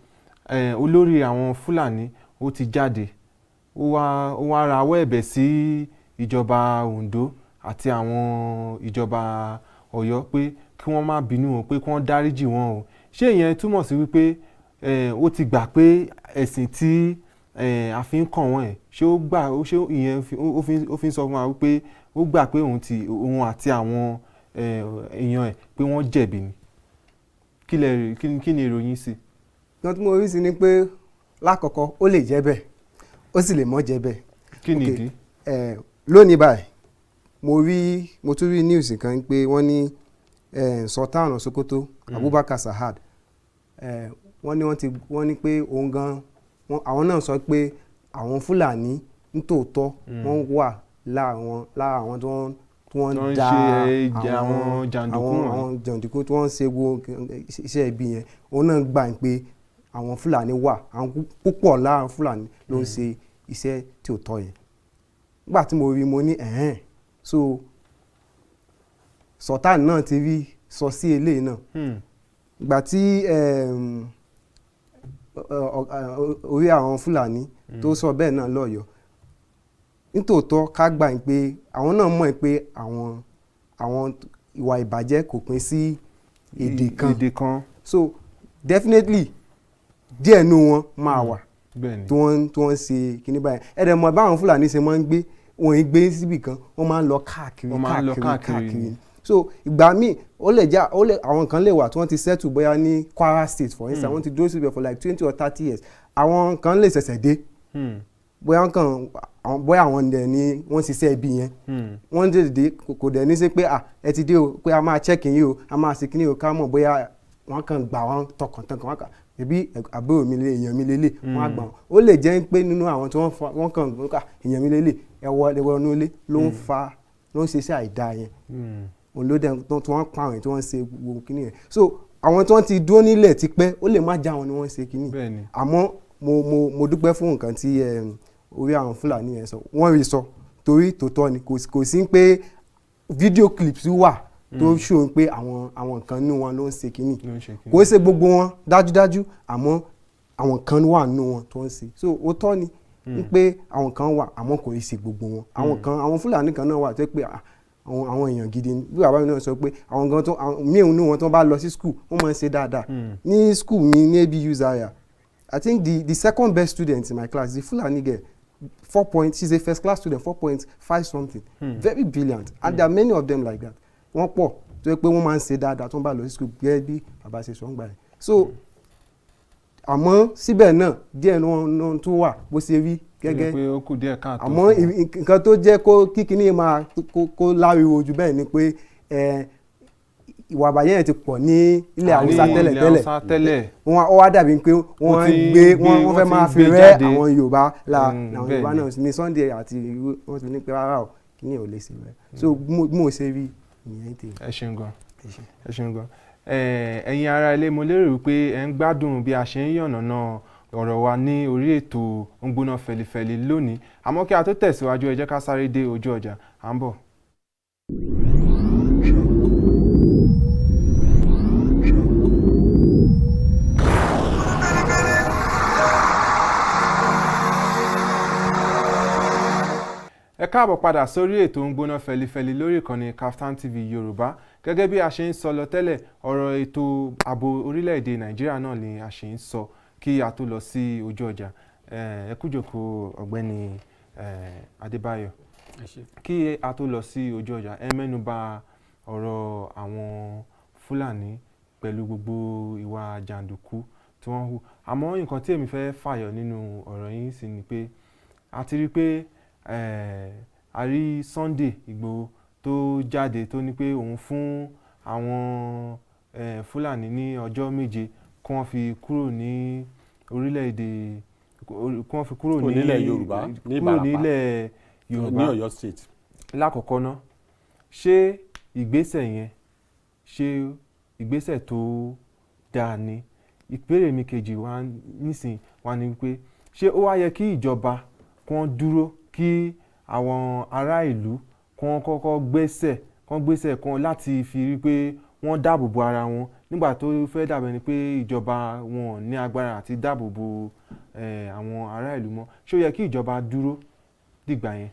Speaker 2: olórí àwọn Fúlàní ó ti jáde ó wá rawọ́ ẹ̀bẹ̀ sí ìjọba Ondo àti àwọn ìjọba Ọ̀yọ́ pé kí wọ́n má bínú o pé kí wọ́n dáríjì wọn o ṣé ìyẹn túmọ̀ sí wípé ó ti gbà pé ẹ̀sìn tí a fi ń kàn wọ́n ẹ̀ ṣé ó gbà ṣé ìyẹn ó fi ń sọ fún wa wípé ó gbà pé òun àti àwọn èèyàn ẹ̀ pé wọ́n jẹ̀bi ni kí ni ìròyìn sí.
Speaker 6: nǹkan tí mo rí sí ni pé lákọ̀ọ́kọ́ ó lè jẹ́ bẹ́ẹ̀ ó sì lè mọ́ jẹ́ bẹ́ẹ̀.
Speaker 2: kí ni ìdí.
Speaker 6: lónìí báyìí mo tún rí news kan pé wọ́n ní Sultan Sokoto Abubakar Sahad wọ́n ní pé òun gan àwọn náà sọ pé àwọn Fúlàní nítòótọ́ wọ́n wà lára àwọn tó wọ́n da
Speaker 2: àwọn
Speaker 6: jàǹdùkú tí wọ́n ṣe gbogbo iṣẹ́ ibi yẹn òun náà gbà pé àwọn Fúlàní wà àwọn púpọ̀ lára Fúlàní ló ń ṣe iṣẹ́ tí ò tọ́ yẹn nígbà tí mo rí mo ní so Sultan náà ti rí sọ sí eléyìí náà ìgbà tí orí àwọn Fúlàní tó sọ bẹ́ẹ̀ náà lọ́yọ̀ọ́ nítòótọ́ ká gbà pé àwọn náà mọ̀ pé àwọn ìwà ìbàjẹ́ kò pín sí èdè kan so definitely díẹ̀ nú wọn máa wà tí wọ́n ṣe kíní báyìí ẹ̀rẹ̀ mọ̀ báwọn Fúlàní ṣe máa ń gbé wọn ì gbé síbì kan wọ́n máa ń lọ káàkiri so ìgbà míì àwọn kan lè wà tí wọ́n ti settle bóyá ní Kwara State for instance wọ́n ti dúró síbẹ̀ for like 20 or 30 years àwọn kan lè ṣẹ̀ṣẹ̀ dé bóyá àwọn dẹ̀ ni wọ́n ṣiṣẹ́ ibi yẹn wọ́n dé kò dẹ̀ ní sí pé ẹ ti dé o pé a máa check yín o a máa ṣe kíní o ká mọ̀ bóyá wọ́n kàn gbà wọ́n tọkàntọkàn wọ́n kàn ẹbí àbúrò mi lé èèyàn mi lélẹ̀ wọ́n á gbà wọ́n ó lè jẹ́ pé nínú àwọn tí wọ́n kàn gbà èèyàn mi lélẹ̀ ẹ̀wọ̀ inú ilé ló ń ṣe iṣẹ́ àìdá yẹn òun ló dẹ̀ tí wọ́n pa àwọn tí wọ́n ṣe gbogbo kíní yẹn so àwọn tí wọ́n ti dúró nílẹ̀ ti pẹ́ ó lè má já wọn ni wọ́n ṣe kíní àmọ́ mo dúpẹ́ fún nǹkan tí orí àwọn Fúlàní yẹn sọ wọ́n rí sọ torí tòótọ́ ni kò sí pé fídíò clips wà tó ṣòro pé àwọn kan nínú wọn ló ń ṣe kínní kò ṣe gbogbo wọn dájúdájú àmọ́ àwọn kan wà nínú wọn tó ń ṣe so ó tọ́ ni pé àwọn kan wà àmọ́ kò ṣe gbogbo wọn àwọn Fúlàní kan náà wà tó pé àwọn èèyàn gidi ni bí bàbá mi náà sọ pé àwọn gan tó míì nínú wọn tó bá lọ sí school wọ́n máa ń ṣe dáadáa ní school mi ní ABU Zaria I think the second best student in my class is a Fulani girl 4 points she's a first class student 4.5 something very brilliant and there are many of them like that wọ́n pọ̀ tó yẹ pé wọ́n máa ń ṣe dáadáa tó ń bá lọ sí school gẹ́gẹ́ bí bàbá ṣe sọ ń gbà yẹn so àmọ́ síbẹ̀ náà díẹ̀ náà tó wà bó ṣe rí gẹ́gẹ́ àmọ́ nǹkan tó jẹ́ kó kíkiní máa kó láriwo jù bẹ́ẹ̀ ni pé ìwà àbàyẹ́ yẹn ti pọ̀ ní ilẹ̀ Haúsá tẹ́lẹ̀ wọ́n wá dàbí pé wọ́n fẹ́ máa fi rẹ́ àwọn Yorùbá àwọn Yorùbá náà ní Sunday àti wọ́n ti ní pé rárá o kíní ò lè ṣe rẹ̀ so mo ṣe rí ìyẹn tèmi.
Speaker 2: ẹ ṣeun gan ẹ̀yin ará ilé mo lérò wípé ẹ ń gbádùn bí a ṣe ń yànnàná
Speaker 4: ọ̀rọ̀ wa ní orí ètò Ó ń Gbóná Fẹlifẹli lónìí. Àmọ́ kí a tó tẹ̀síwájú, ẹ jẹ́ ká sáré dé ojú ọjà. À ń bọ̀. Ẹ káàbọ̀ padà sórí ètò Ó ń Gbóná Fẹlifẹli lórí ìkànnì Kaftan TV Yorùbá. Gẹ́gẹ́ bí a ṣe ń sọ lọ tẹ́lẹ̀, ọ̀rọ̀ ètò ààbò orílẹ̀-èdè Nàìjíríà náà ni a ṣe ń sọ kí a tó lọ sí ojú ọjà. Ẹ kú jókòó ọ̀gbẹ́ni Adébáyọ̀. Kí a tó lọ sí ojú ọjà, ẹ mẹ́nuba ọ̀rọ̀ àwọn Fúlàní pẹ̀lú gbogbo ìwà jàǹdùkú tí wọ́n hù. Àmọ́ nǹkan tí èmi fẹ́ fàyọ nínú ọ̀rọ̀ yín sì ni pé a ti rí pé a rí Sunday Igboho tó jáde tó ní pé òun fún àwọn Fúlàní ní ọjọ́ 7 kí wọ́n fi kúrò ní orílẹ̀-èdè, kí wọ́n fi kúrò
Speaker 5: nílẹ̀ Yorùbá, ní Ìbàràpá,
Speaker 4: nílẹ̀ Yorùbá
Speaker 5: ní Ọ̀yọ́ state.
Speaker 4: Lákọ̀ọ́kọ́ ná, ṣé ìgbésẹ̀ yẹn ṣé ìgbésẹ̀ tó dáa ni? Ìbéèrè mi kejì wá nísìn wá ní wípé ṣé ó wá yẹ kí ìjọba kí wọ́n dúró kí àwọn ará ìlú kí wọ́n kọ́kọ́ gbésẹ̀ kan láti fi rí pé wọ́n dáàbò bo ara wọn nígbà tó fẹ́ dàbẹ̀ ni pé ìjọba wọn ní agbára àti dáàbò bo àwọn ará ìlú mọ́? Ṣé ó yẹ kí ìjọba dúró dìgbà yẹn?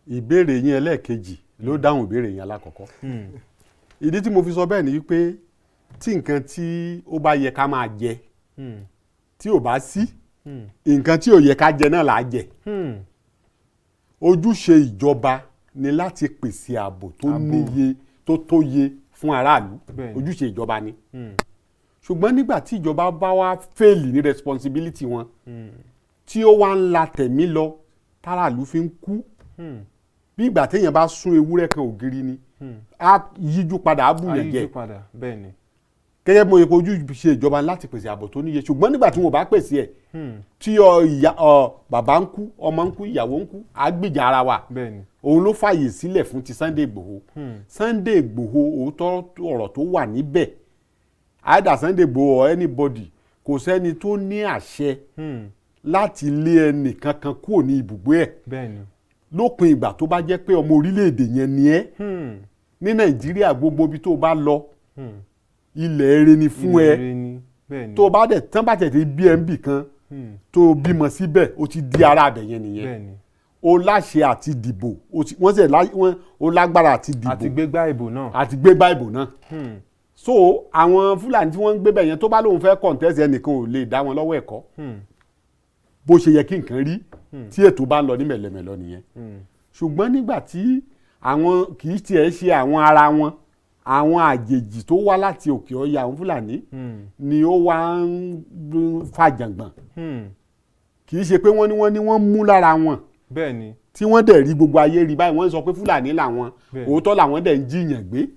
Speaker 5: Ìbéèrè yín ẹlẹ́ẹ̀kejì ló dáhùn ìbéèrè yín alákọ̀ọ́kọ́. Ìdí tí mo fi sọ bẹ́ẹ̀ ni wípé tí nǹkan tí ó bá yẹ ká máa jẹ tí ò bá sí, nǹkan tí ò yẹ ká jẹ náà là á jẹ. Ojúṣe ìjọba ni láti pèsè ààbò tó níye tó tóye fún aráàlú. Ojúṣe ìjọba ni. Ṣùgbọ́n nígbà tí ìjọba bá wá fẹ́ẹ̀lì ní responsibility wọn tí ó wá ń la tẹ̀mí lọ táràlú fi ń kú, bí ìgbà téèyàn bá sún ewúrẹ́ kan ògiri ni, á yíjú padà, á bùyàn jẹ. Gẹ́gẹ́ bí mo yẹ kó ojúṣe ìjọba láti pèsè ààbò tó níye, ṣùgbọ́n nígbà tí wọn bá pèsè ẹ̀ tí bàbá ń kú, ọmọ ń kú, ìyàwó ń kú, á gbìjà ara wa. Òun ló fààyè sílẹ̀ fún ti Sunday Igboho. Sunday Igboho, òótọ́ ọ̀rọ̀ tó wà níbẹ̀, either Sunday Igboho or anybody, kò sẹ́ni tó ní àṣẹ láti lé ẹnì kankan kúrò ní ibùgbé ẹ̀ lópin ìgbà tó bá jẹ́ pé ọmọ orílẹ̀-èdè yẹn ni ẹ́. Ní Nàìjíríà gbogbo ibi tó bá lọ ilẹ̀ ire ni fún ẹ. Tó bá dẹ̀ tán bá tẹ̀tẹ̀ bí ẹ ń bì kan tó bímọ síbẹ̀, ó ti di ara abẹ yẹn nìyẹn. O láṣẹ àti dìbò, o lágbára àti dìbò
Speaker 4: àti gbégbá
Speaker 5: ìbò náà. So àwọn Fúlàní tí wọ́n ń gbé bẹ̀ yẹn tó bá lóun fẹ́ contest ẹnìkan ò lè dá wọn lọ́wọ́ ẹ̀kọ́. Bó ṣe yẹ kí nǹkan rí tí ètò bá ń lọ ní mẹ̀lẹ́mẹ̀lọ́ nìyẹn. Ṣùgbọ́n nígbà tí àwọn kì í tiẹ̀ ṣe àwọn ara wọn, àwọn àjèjì tó wá láti òkè ọya àwọn Fúlàní ni ó wá ń fàjàngbọ̀n. Kì í ṣe pé wọ́n mú lára wọn tí wọ́n dẹ̀ rí gbogbo ayé rí báyìí, wọ́n sọ pé Fúlàní làwọn, òótọ́ làwọn dẹ̀ ń jiyàn gbé.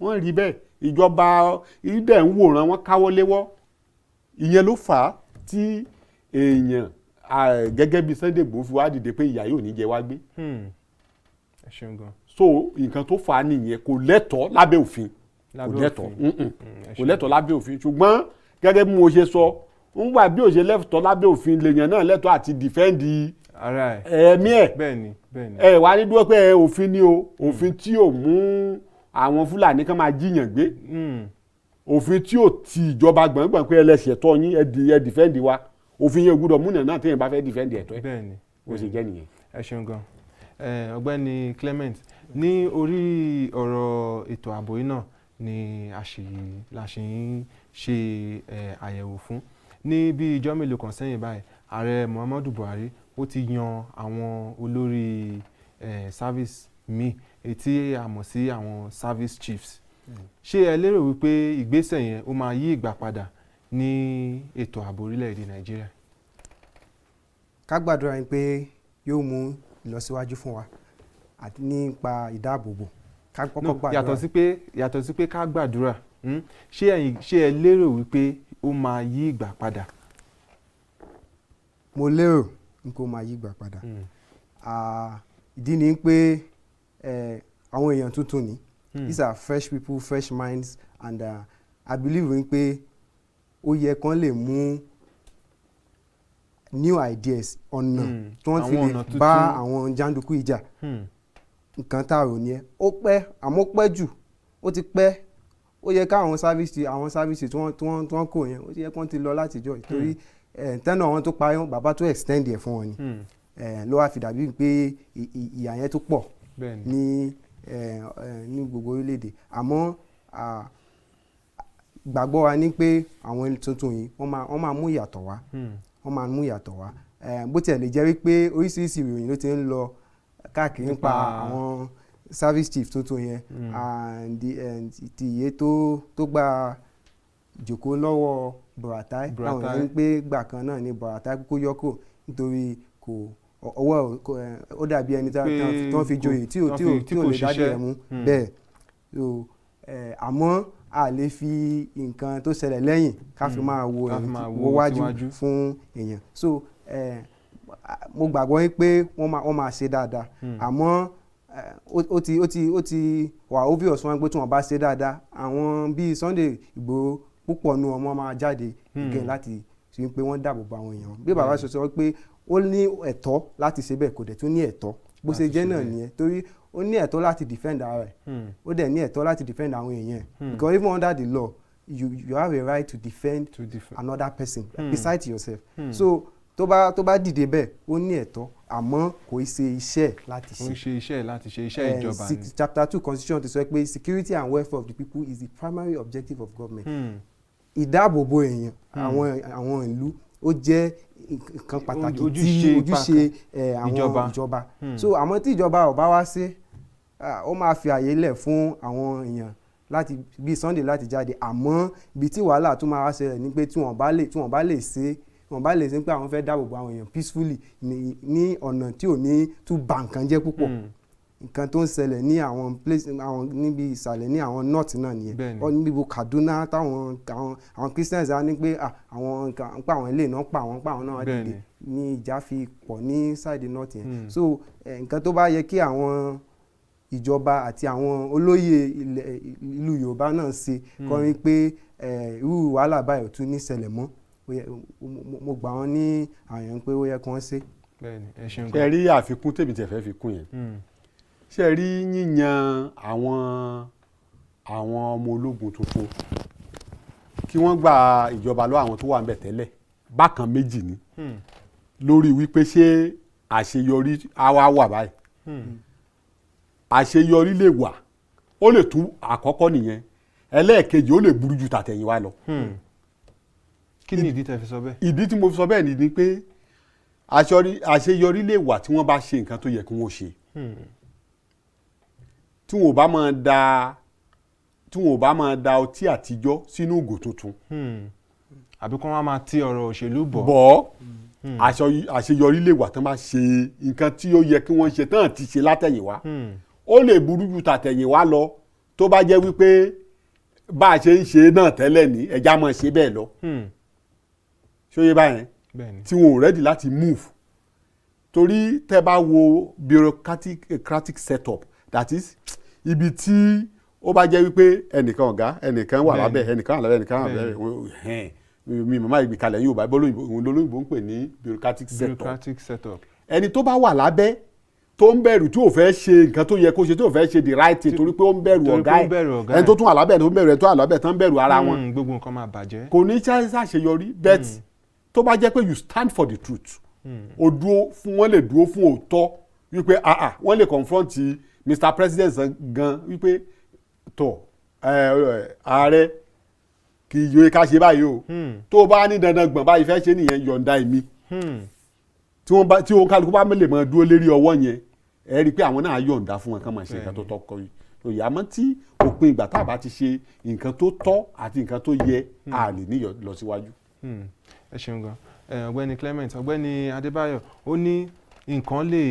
Speaker 5: Wọ́n rí bẹ́ẹ̀, ìjọba dẹ̀ ń wòran, wọ́n káwọ́ léwọ́. Ìyẹn ló fà á tí èèyàn gẹ́gẹ́ bí Sunday Igboho fi wá dìde pé ìyà yóò ní jẹ wá gbé. So nǹkan tó fà á nìyẹn, kò lẹ́tọ̀ọ́ lábẹ́ òfin, kò lẹ́tọ̀ọ́ lábẹ́ òfin. Ṣùgbọ́n gẹ́gẹ́ bí mo ṣe sọ, ń gbà bí ó ṣe lẹ́tọ̀ọ́ lábẹ́ òfin lèèyàn náà lẹ́tọ̀ọ́ àti dìfẹ́ǹdì ẹ̀mí ẹ̀. Ẹ wá ní dúró pé òfin ni o, òfin tí ò mú àwọn Fúlàní kan máa jíyàn gbé, òfin tí ò ti ìjọba gbọ̀ngbọ̀n pé ẹlẹ́sẹ̀ tọ́ yín ẹ dìfẹ́ǹdì wa, òfin yẹn gbúdọ̀ múnà náà téèyàn bá fẹ́ dìfẹ́ǹdì ẹ̀tọ́ ẹ̀. Ó sì jẹ́ nìyẹn.
Speaker 4: Ẹ ṣeun gan. Ọ̀gbẹ́ni Clement, ní orí ọ̀rọ̀ ètò ààbò yìí náà ni a ṣì ń ṣe àyẹ̀wò fún. Ní bí ijọ́ mélòó kan sẹ́yìn báyìí, ààrẹ Muhammadu Buhari ó ti yan àwọn olórí service míì tí a mọ̀ sí àwọn service chiefs. Ṣé ẹ lérò wípé ìgbésẹ̀ yẹn ó máa yí ìgbà padà ní ètò ààbò orílẹ̀-èdè Nàìjíríà?
Speaker 6: Ká gbàdúrà yín pé yóò mú ìlọsíwájú fún wa àti nípa ìdáàbòbò. Ká kọ́kọ́ gbàdúrà. Yàtọ̀ sí pé ká gbàdúrà, ṣé ẹ lérò wípé ó máa yí ìgbà padà? Mo lérò pé ó máa yí ìgbà padà. Ìdí ni pé àwọn èèyàn tuntun ni. These are fresh people, fresh minds, and I believe pé ó yẹ kán lè mú new ideas ọ̀nà tí wọ́n fi
Speaker 2: àwọn
Speaker 6: lè
Speaker 2: ọ̀nà
Speaker 6: bá
Speaker 2: tuntun.
Speaker 6: àwọn jàǹdùkú ìjà nǹkan tá a rò ní ẹ ó pẹ́ àmọ́ ó pẹ́ jù ó ti pẹ́ ó yẹ káwọn sáfíìsì tí wọ́n kò yẹn ó ti yẹ kí wọ́n ti lọ látijọ́ ìtorí tẹ́nà wọn tó parí bàbá tó extend ẹ̀ fún wọn ni ló wá fi dàbí pé ìyà yẹn tó pọ̀ ní gbogbo orílẹ̀-èdè àmọ́ gbàgbọ́ wa ní pé àwọn tuntun yìí wọ́n máa mú ìyàtọ̀ wá wọ́n máa mú ìyàtọ̀ wá bó tiẹ̀ lè jẹ́ wípé oríṣiríṣi ìròyìn ló ti ń lọ káàkiri nípa àwọn service chief tuntun yẹn ti iye tó gba ìjòkó lọ́wọ́ Buratai àwọn èèyàn ń pé gbà kan náà ní Buratai kó yọkò nítorí kò ọwọ́ ó dàbí ẹni tí wọ́n fi joyè tí ò lè dájú ẹ̀ mú bẹ́ẹ̀ àmọ́ a lè fi nǹkan tó ṣẹlẹ̀ lẹ́yìn ká fi máa wo wájú fún èèyàn so mo gbàgbọ́ pé wọ́n máa ṣe dáadáa àmọ́ ó ti wà obvious wọn pé tí wọ́n bá ṣe dáadáa àwọn bíi Sunday Igboho púpọ̀ nu ọmọ máa jáde gẹ̀ láti ṣe pé wọ́n dáàbò bo àwọn èèyàn bí bàbá sọ pé ó ní ẹ̀tọ́ láti ṣe bẹ́ẹ̀ kò dẹ̀ tún ní ẹ̀tọ́ bó ṣe jẹ́ náà nìyẹn torí ó ní ẹ̀tọ́ láti defend ara ẹ̀ ó dẹ̀ ní ẹ̀tọ́ láti defend àwọn èèyàn because even under the law you have a right to defend another person besides yourself so tó bá dìde bẹ́ẹ̀ ó ní ẹ̀tọ́ àmọ́ kò í ṣe iṣẹ́ láti ṣe.
Speaker 2: kò í ṣe iṣẹ́ láti ṣe iṣẹ́ ìjọba ni.
Speaker 6: chapter 2 constitution ti sọ pé security and welfare of the people is the primary objective of government. ìdáàbòbò èèyàn àwọn ìlú ó jẹ́ nǹkan pàtàkì tí ojúṣe àwọn ìjọba. so àmọ́ tí ìjọba ò bá wá sí ó máa fi àyè lẹ̀ fún àwọn èèyàn láti bí Sunday láti jáde àmọ́ ibi tí wàhálà tó máa wá ṣẹlẹ̀ ni pé tí wọ́n bá lè ṣe pé àwọn fẹ́ dáàbò bo àwọn èèyàn peacefully ní ọ̀nà tí ò ní tún bà nǹkan jẹ́ púpọ̀ nǹkan tó ń ṣẹlẹ̀ ní àwọn place àwọn níbi ìsàlẹ̀ ní àwọn north náà nìyẹn ọ níbi Kaduna táwọn àwọn Christians á ní pé àwọn nǹkan pa àwọn ilé náà pa àwọn náà dìde ní ìjà fi pọ̀ ní side north yẹn so nǹkan tó bá yẹ kí àwọn ìjọba àti àwọn olóyè ìlú Yorùbá náà ṣe kọrin pé irú wàhálà báyìí ò tún ní ṣẹlẹ̀ mọ́ mo gbà wọn ní àyàn pé ó yẹ kí wọ́n ṣe.
Speaker 5: ṣe rí àfikún tèmi tẹ̀ fẹ́ fi kún yẹn ṣe rí yíyan àwọn ọmọ ológun tuntun kí wọ́n gba ìjọba lọ àwọn tó wà níbẹ̀ tẹ́lẹ̀ bákan méjì ni lórí wípé ṣé àṣeyọrí àwa wà báyìí àṣeyọrí lè wà ó lè tún àkọ́kọ́ nìyẹn ẹlẹ́ẹ̀kejì ó lè burú ju tàtẹ̀yìnwá lọ.
Speaker 2: kí ni ìdí tẹ́ fi sọ bẹ́ẹ̀.
Speaker 5: ìdí tí mo fi sọ bẹ́ẹ̀ ni pé àṣeyọrí lè wà tí wọ́n bá ṣe nǹkan tó yẹ kí wọ́n ṣe tí wọn ò bá máa da ọtí àtijọ́ sínú ògò tuntun.
Speaker 2: àbí kí wọ́n máa ti ọ̀rọ̀ òṣèlú
Speaker 5: bọ̀ àṣeyọrí lè wà tán bá ṣe nǹkan tí ó yẹ kí wọ́n ṣe tán ti ṣe látẹ̀yìnwá ó lè burú ju tàtẹ̀yìnwá lọ tó bá jẹ́ wípé bá a ṣe ń ṣe náà tẹ́lẹ̀ ní ẹja máa ṣe bẹ́ẹ̀ lọ ṣóyè báyẹn tí wọn ò rẹ́dì láti move torí tẹ́ bá wo bureaucratic setup that is ibi tí ó bá jẹ́ wípé ẹnìkan ọ̀gá ẹnìkan wà lábẹ́ ẹnìkan wà lábẹ́ ẹnìkan wà lábẹ́ mi màmá ìgbìkalẹ̀ yóò bá òun lolóyìnbó ń pè ní bureaucratic setup ẹni tó bá wà lábẹ́ tó ń bẹ̀rù tí ò fẹ́ ṣe nǹkan tó yẹ kó ṣe tí ò fẹ́ ṣe the right thing torí pé ó ń bẹ̀rù ọ̀gá ẹ̀ ẹni tó tún wà lábẹ́ ẹni tó ń bẹ̀rù ẹ̀ tó wà lábẹ́ tó ń bẹ̀rù ara wọn
Speaker 2: gbogbo nǹkan máa bàjẹ́
Speaker 5: kò ní ṣàṣeyọrí bet tó bá jẹ́ pé you stand for the truth o dúró fún wọn lè dúró fún òótọ́ wípé wọ́n lè confront Mr. President gan wípé tó ààrẹ kì í yọ ká ṣe báyìí o tó bá ní dandan gbọ̀n báyìí fẹ́ ṣe nìyẹn yọ̀ǹda èmi tí wọn kálukú bá lè máa dúró lérí ọwọ́ yẹn ẹ rí i pé àwọn náà yọ̀ǹda fún wọn kán máa ṣe nǹkan tó tọ́ kọ́ yìí àmọ́ tí òpin ìgbà tá a bá ti ṣe nǹkan tó tọ́ àti nǹkan tó yẹ a lè ní lọ síwájú.
Speaker 2: ẹ ṣeun gan ọ̀gbẹ́ni Clement ọ̀gbẹ́ni Adébáyọ̀ ó ní nǹkan lè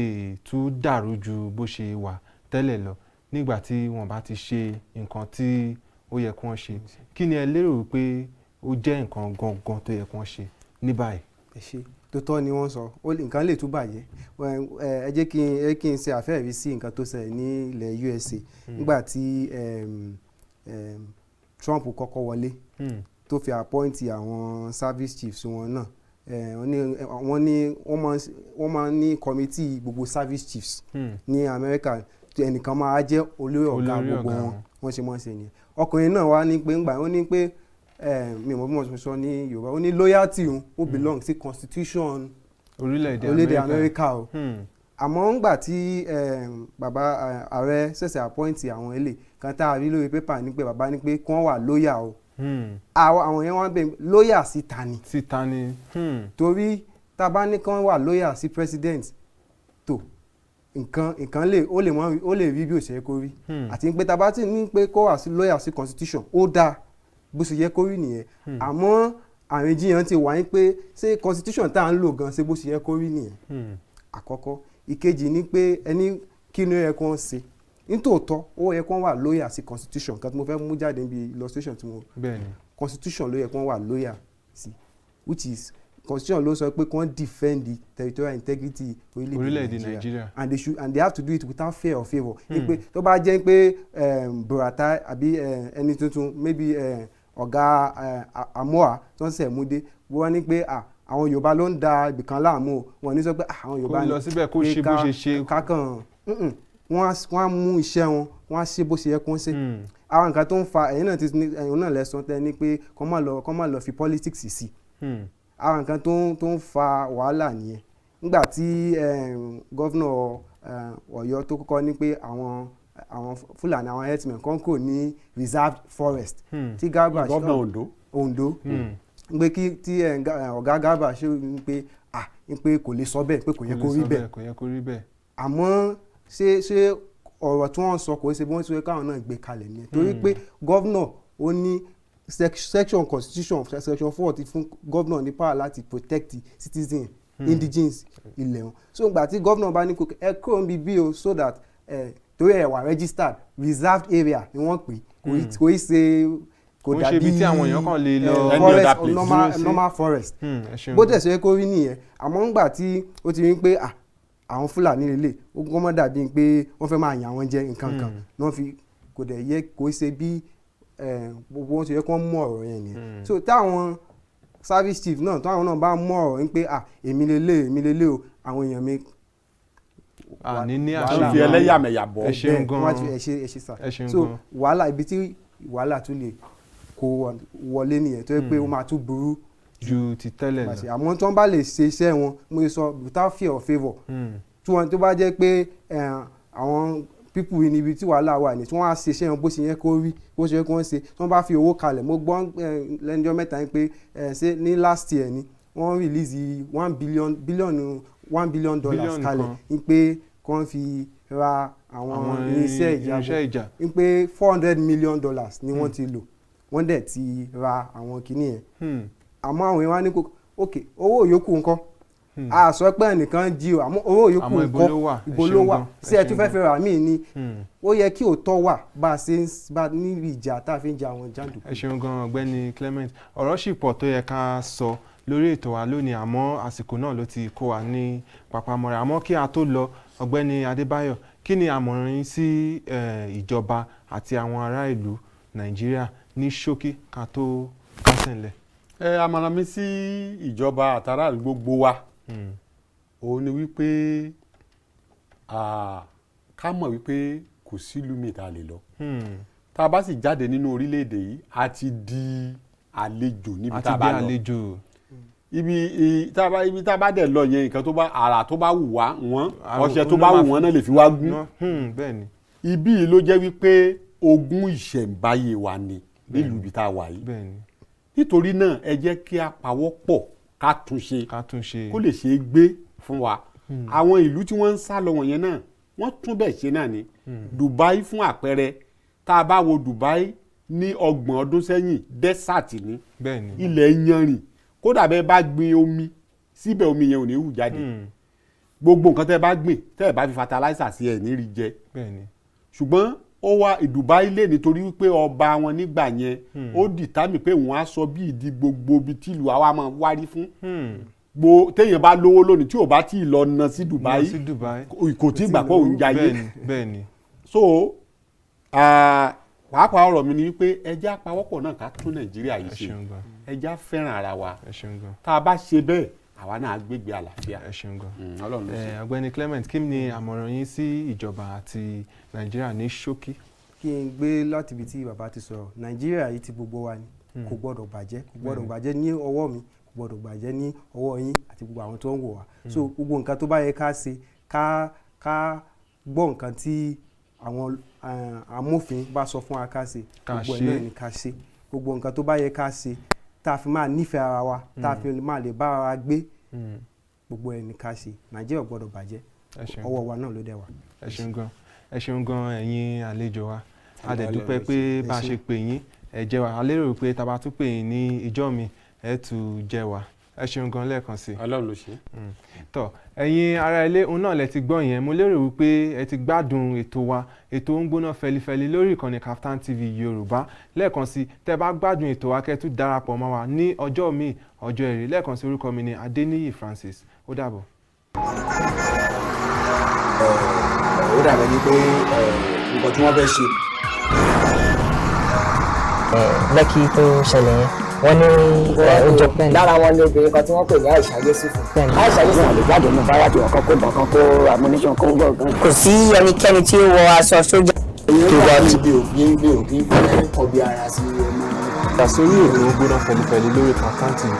Speaker 2: tún dàrú ju bó ṣe wà tẹ́lẹ̀ lọ nígbà tí wọ́n bá ti ṣe nǹkan tí ó yẹ kí wọ́n ṣe kí ni ẹ lérò pé ó jẹ́ nǹkan gangan tó yẹ kí wọ́n ṣe ní báyìí.
Speaker 6: ẹ ṣe tó tọ́ ni wọ́n sọ nǹkan lè tún bàjẹ́ ẹ jẹ́ kí n ṣe àfẹ́rí sí nǹkan tó ṣẹlẹ̀ ní ilẹ̀ USA nígbà tí Trump kọ́kọ́ wọlé tó fi appoint àwọn service chiefs wọn náà wọ́n máa ní committee gbogbo service chiefs ní Amẹ́ríkà ẹnìkan máa jẹ́ olórí ọ̀gá gbogbo wọn ṣe máa ń ṣe nìyẹn. Ọkùnrin náà wá ní pé ńgbà ó ní pé mi ò mọ̀ bí mo sọ ní Yorùbá ó ní loyalty ó belong sí constitution orílẹ̀-èdè Amẹ́ríkà o. Àmọ́ ńgbà tí bàbá ààrẹ ṣẹ̀ṣẹ̀ appoint àwọn ilé kan tá a rí lórí pépà ní pé bàbá ní pé kí wọ́n wà lóyà o. Àwọn yẹn wọ́n bẹ̀ lóyà sí tani.
Speaker 2: sí tani.
Speaker 6: Torí tá a bá ní kí wọ́n wà lóyà sí president tó nǹkan ó lè rí bí ó ṣe yẹ kó rí. Àti pé tá a bá ti ní pé kó wà sí lóyà sí constitution ó dáa bó ṣe yẹ kó rí nìyẹn. Àmọ́ àríjiyàn ti wà ní pé ṣé constitution tá à ń lò gan ṣe bó ṣe yẹ kó rí nìyẹn. Àkọ́kọ́. Ìkejì ni pé ẹni kí ni ó yẹ kó ń ṣe nítòótọ́ ó yẹ kó wà lóyà sí constitution kan tí mo fẹ́ mú jáde níbi illustration tí mo constitution ló yẹ kó wà lóyà sí which is constitution ló sọ pé kó defend the territorial integrity orílẹ̀-èdè Nigeria and they have to do it without fear or favour. Pé tó bá jẹ́ pé Buratai àbí ẹni tuntun maybe ọ̀gá Amoa tó ń sẹ̀ mú dé wọ́n ní pé àwọn Yorùbá ló ń da ibìkan láàmú o wọn ní sọ pé àwọn Yorùbá ní
Speaker 2: kó lọ síbẹ̀ kó ṣe bó ṣe ṣe
Speaker 6: kákan wọ́n á mú iṣẹ́ wọn wọ́n á ṣe bó ṣe yẹ kó ń ṣe. Àwọn nǹkan tó ń fa ẹ̀yin náà lẹ́sàn tẹ́ ní pé kọ́ má lọ fi politics sí. Àwọn nǹkan tó ń fa wàhálà nìyẹn. Nígbà tí gọ́vnọ̀ Ọ̀yọ́ tó kọ́kọ́ ní pé àwọn Fúlàní àwọn herdsmen kan kò ní reserved forest tí Garba
Speaker 5: gọ́vnọ̀
Speaker 6: Ondo pé kí tí ọ̀gá Garba ṣe ń pé kò lè sọ bẹ́ẹ̀ pé kò yẹ kó rí bẹ́ẹ̀. Àmọ́ ṣé ọ̀rọ̀ tí wọ́n sọ kò ṣe bí wọ́n ti wẹ́ káwọn náà gbé kalẹ̀ ni torí pé gọ́vnọ̀ ó ní section constitution section 4 ti fún gọ́vnọ̀ ní power láti protect citizen indigenes ilẹ̀ wọn. So ìgbà tí gọ́vnọ̀ bá ní kó ẹ kúrò níbi bí o so that torí ẹ̀ wà registered reserved area ni wọ́n pè kò í ṣe kò dàbí
Speaker 2: tí àwọn èèyàn kan lè lọ
Speaker 6: forest normal forest bó tẹ̀sí kó rí nìyẹn. Àmọ́ ńgbà tí ó ti rí pé àwọn Fúlàní lélẹ̀ ó kọ́ mọ́ dàbí pé wọ́n fẹ́ máa yàn wọ́n jẹ nǹkan kan náà fi kò dẹ̀ yẹ kó ṣe bí gbogbo wọn ṣe yẹ kó mú ọ̀rọ̀ yẹn nìyẹn. So táwọn service chief náà táwọn náà bá mú ọ̀rọ̀ yẹn pé èmi lélẹ̀ o àwọn èèyàn mi
Speaker 2: ní
Speaker 5: àṣà fi ẹlẹ́yàmẹ̀yà bọ̀
Speaker 2: bẹ́ẹ̀
Speaker 6: wọ́n ẹ ṣe sà. So wàhálà ibi tí wàhálà tún lè kó wọlé nìyẹn tó yẹ pé ó máa tún burú
Speaker 2: ju ti tẹ́lẹ̀ lọ.
Speaker 6: Àmọ́ tí wọ́n bá lè ṣe iṣẹ́ wọn mo lè sọ without fear or favour tí wọ́n tó bá jẹ́ pé àwọn people níbi tí wàhálà wà ní tí wọ́n á ṣe iṣẹ́ wọn bó ṣe yẹ kó rí bó ṣe yẹ kó ń ṣe tí wọ́n bá fi owó kalẹ̀ mo gbọ́ lẹ́njọ́ mẹ́ta pé ṣé ní last year ni wọ́n release $1 billion kalẹ̀ ní pé kí wọ́n fi ra àwọn irinṣẹ́ ìjà ní pé $400 million ni wọ́n ti lò wọ́n dẹ̀ ti ra àwọn kinní yẹn. Àmọ́ àwọn èèyàn wá ní kókó ok owó yòókù ńkọ́ a sọ pé ẹnìkan jí o àmọ́ owó yòókù ńkọ́ ibo ló wà sí ẹ tún fẹ́ fẹ́ rà mí ni ó yẹ kí òótọ́ wà bá a ṣe ń bá níbi ìjà tá a fi ń jà àwọn jàǹdùkú.
Speaker 2: ẹ ṣeun gan ọ̀gbẹ́ni Clement ọ̀rọ̀ sì pọ̀ tó yẹ ká sọ lórí ètò wa lónìí àmọ́ àsìkò náà ló ti kó wa ní papamọ́ra àmọ́ kí a tó lọ ọ̀gbẹ́ni Adébáyọ̀ kí ni àmọ̀ràn yín sí ìjọba àti àwọn ará ìlú Nàìjíríà ní ṣókí ká tó kásẹ̀ ńlẹ̀.
Speaker 5: Àmọ̀ràn mi sí ìjọba àtàrà gbogbo wa òun ni wípé ká mọ̀ wípé kò sílùú mi tá a lè lọ tá a bá sì jáde nínú orílẹ̀-èdè yìí a ti di àlejò níbi tá a bá lọ ibi tá a bá dẹ̀ lọ yẹn nǹkan tó bá àrà tó bá wù wá wọ́n ọṣẹ tó bá wù wọ́n náà lè fi wá gún ibi yìí ló jẹ́ wípé ogún ìṣẹ̀ǹbáyé wa ni nílùú ibi tá a wà yìí nítorí náà ẹ jẹ́ kí a pawọ́ pọ̀ ká tún ṣe kó lè ṣe é gbé fún wa àwọn ìlú tí wọ́n ń sá lọ wọ̀nyẹn náà wọ́n tún bẹ̀ ṣe náà ni Dubai fún àpẹẹrẹ tá a bá wo Dubai ní 30 ọdún sẹ́yìn desert ni ilẹ̀ yanrìn kódà bẹ́ẹ̀ bá gbin omi síbẹ̀ omi yẹn ò ní hù jáde gbogbo nǹkan tẹ́ bá gbìn tẹ́ bá fi fertilizer sí ẹ̀ ní rí jẹ ṣùgbọ́n ó wá Dubai lé nítorí wípé ọba wọn nígbà yẹn ó dìtámì pé wọ́n á sọ bí ìdí gbogbo ibi tí ìlú àwa máa wárí fún téèyàn bá lówó lónìí tí ò bá tí ì lọ ná sí Dubai kò tí ì gbà pé òun jayé so pàápàá ọ̀rọ̀ mi ni wípé ẹja pawọ́pọ̀ náà ká tún nàìjíríà yìí
Speaker 2: ẹ
Speaker 5: ṣe
Speaker 2: ṣeun gan.
Speaker 5: ẹja fẹ́ràn ara wa
Speaker 2: ẹ ṣeun gan.
Speaker 5: tá a bá ṣe bẹ́ẹ̀ àwa náà gbégbé àlàáfíà.
Speaker 2: ẹ ṣeun gan.
Speaker 5: Ọlọ́run ló ṣe.
Speaker 2: Ọ̀gbẹ́ni Clement, kí ni àmọ̀ràn yín sí ìjọba àti nàìjíríà ní ṣókí?
Speaker 6: kí n gbé láti ibi tí bàbá ti sọ̀rọ̀ nàìjíríà yìí ti gbogbo wa ni kò gbọ́dọ̀ bàjẹ́ kò gbọ́dọ̀ bàjẹ́ ní ọwọ́ mi kò gbọ́dọ̀ bàjẹ́ ní ọwọ́ yín àti gbogbo àwọn tó ń wò wá so gbogbo nǹkan tó bá yẹ ká ṣe ká gbọ́ nǹkan tí àwọn amófin bá sọ fún wa ká ṣe gbogbo ẹ̀ náà ni ká ṣe gbogbo nǹkan tó bá yẹ ká ṣe tá a fi máa nífẹ̀ẹ́ ara wa tá a fi máa lè bá ara gbé gbogbo ẹ̀ ni ká ṣe nàìjíríà gbọ́dọ̀ bàjẹ́ ọwọ́ wa náà ló dẹ̀ wà.
Speaker 2: ẹ ṣeun gan. ẹ ṣeun gan ẹ̀yin àlejò wa a dẹ̀ dúpẹ́ pé bá a ṣe pè yín ẹ jẹ́ wa a lérò pé tá a bá tún pè yín ní ìjọ́ mi ẹ tún jẹ́ wa ẹ ṣeun gan lẹ́ẹ̀kan sí i.
Speaker 5: Ọlọ́run ló ṣe.
Speaker 2: Tọ́ ẹ̀yin ará ilé òun náà lẹ ti gbọ́ yẹn mo lérò wípé ẹ ti gbádùn ètò wa ètò Ó ń Gbóná Fẹlifẹli lórí ìkànnì Kaftan TV Yorùbá lẹ́ẹ̀kan sí tẹ́ bá gbádùn ètò wa kẹ́ tún darapọ̀ mọ́ wa ní ọjọ́ míì ọjọ́ ẹ̀rí lẹ́ẹ̀kan sí orúkọ mi ni Adéníyì Francis ó dàbọ̀.
Speaker 1: ó dàbẹ̀ ni pé nǹkan tí wọ́n fẹ́ ṣe.
Speaker 7: lẹ́kì tó ṣẹlẹ̀ yẹn wọ́n ní ó jọ pẹ́ẹ́n.
Speaker 3: lára wọn ni obìnrin kan tí wọ́n pè ní Aisha Yusufu. Aisha Yusufu wọn lè jáde ní báyà tí ọkọ kó bọ̀ kan kó ammunition kó gbọ̀ngàn.
Speaker 7: kò sí ẹnikẹ́ni tí ó wọ aṣọ sójà.
Speaker 1: tó bá ti bí òfin fẹ́ kọbi ara sí ọmọ.
Speaker 2: ìdásórí ètò Ó ń Gbóná Fẹlifẹli lórí Kaftan TV.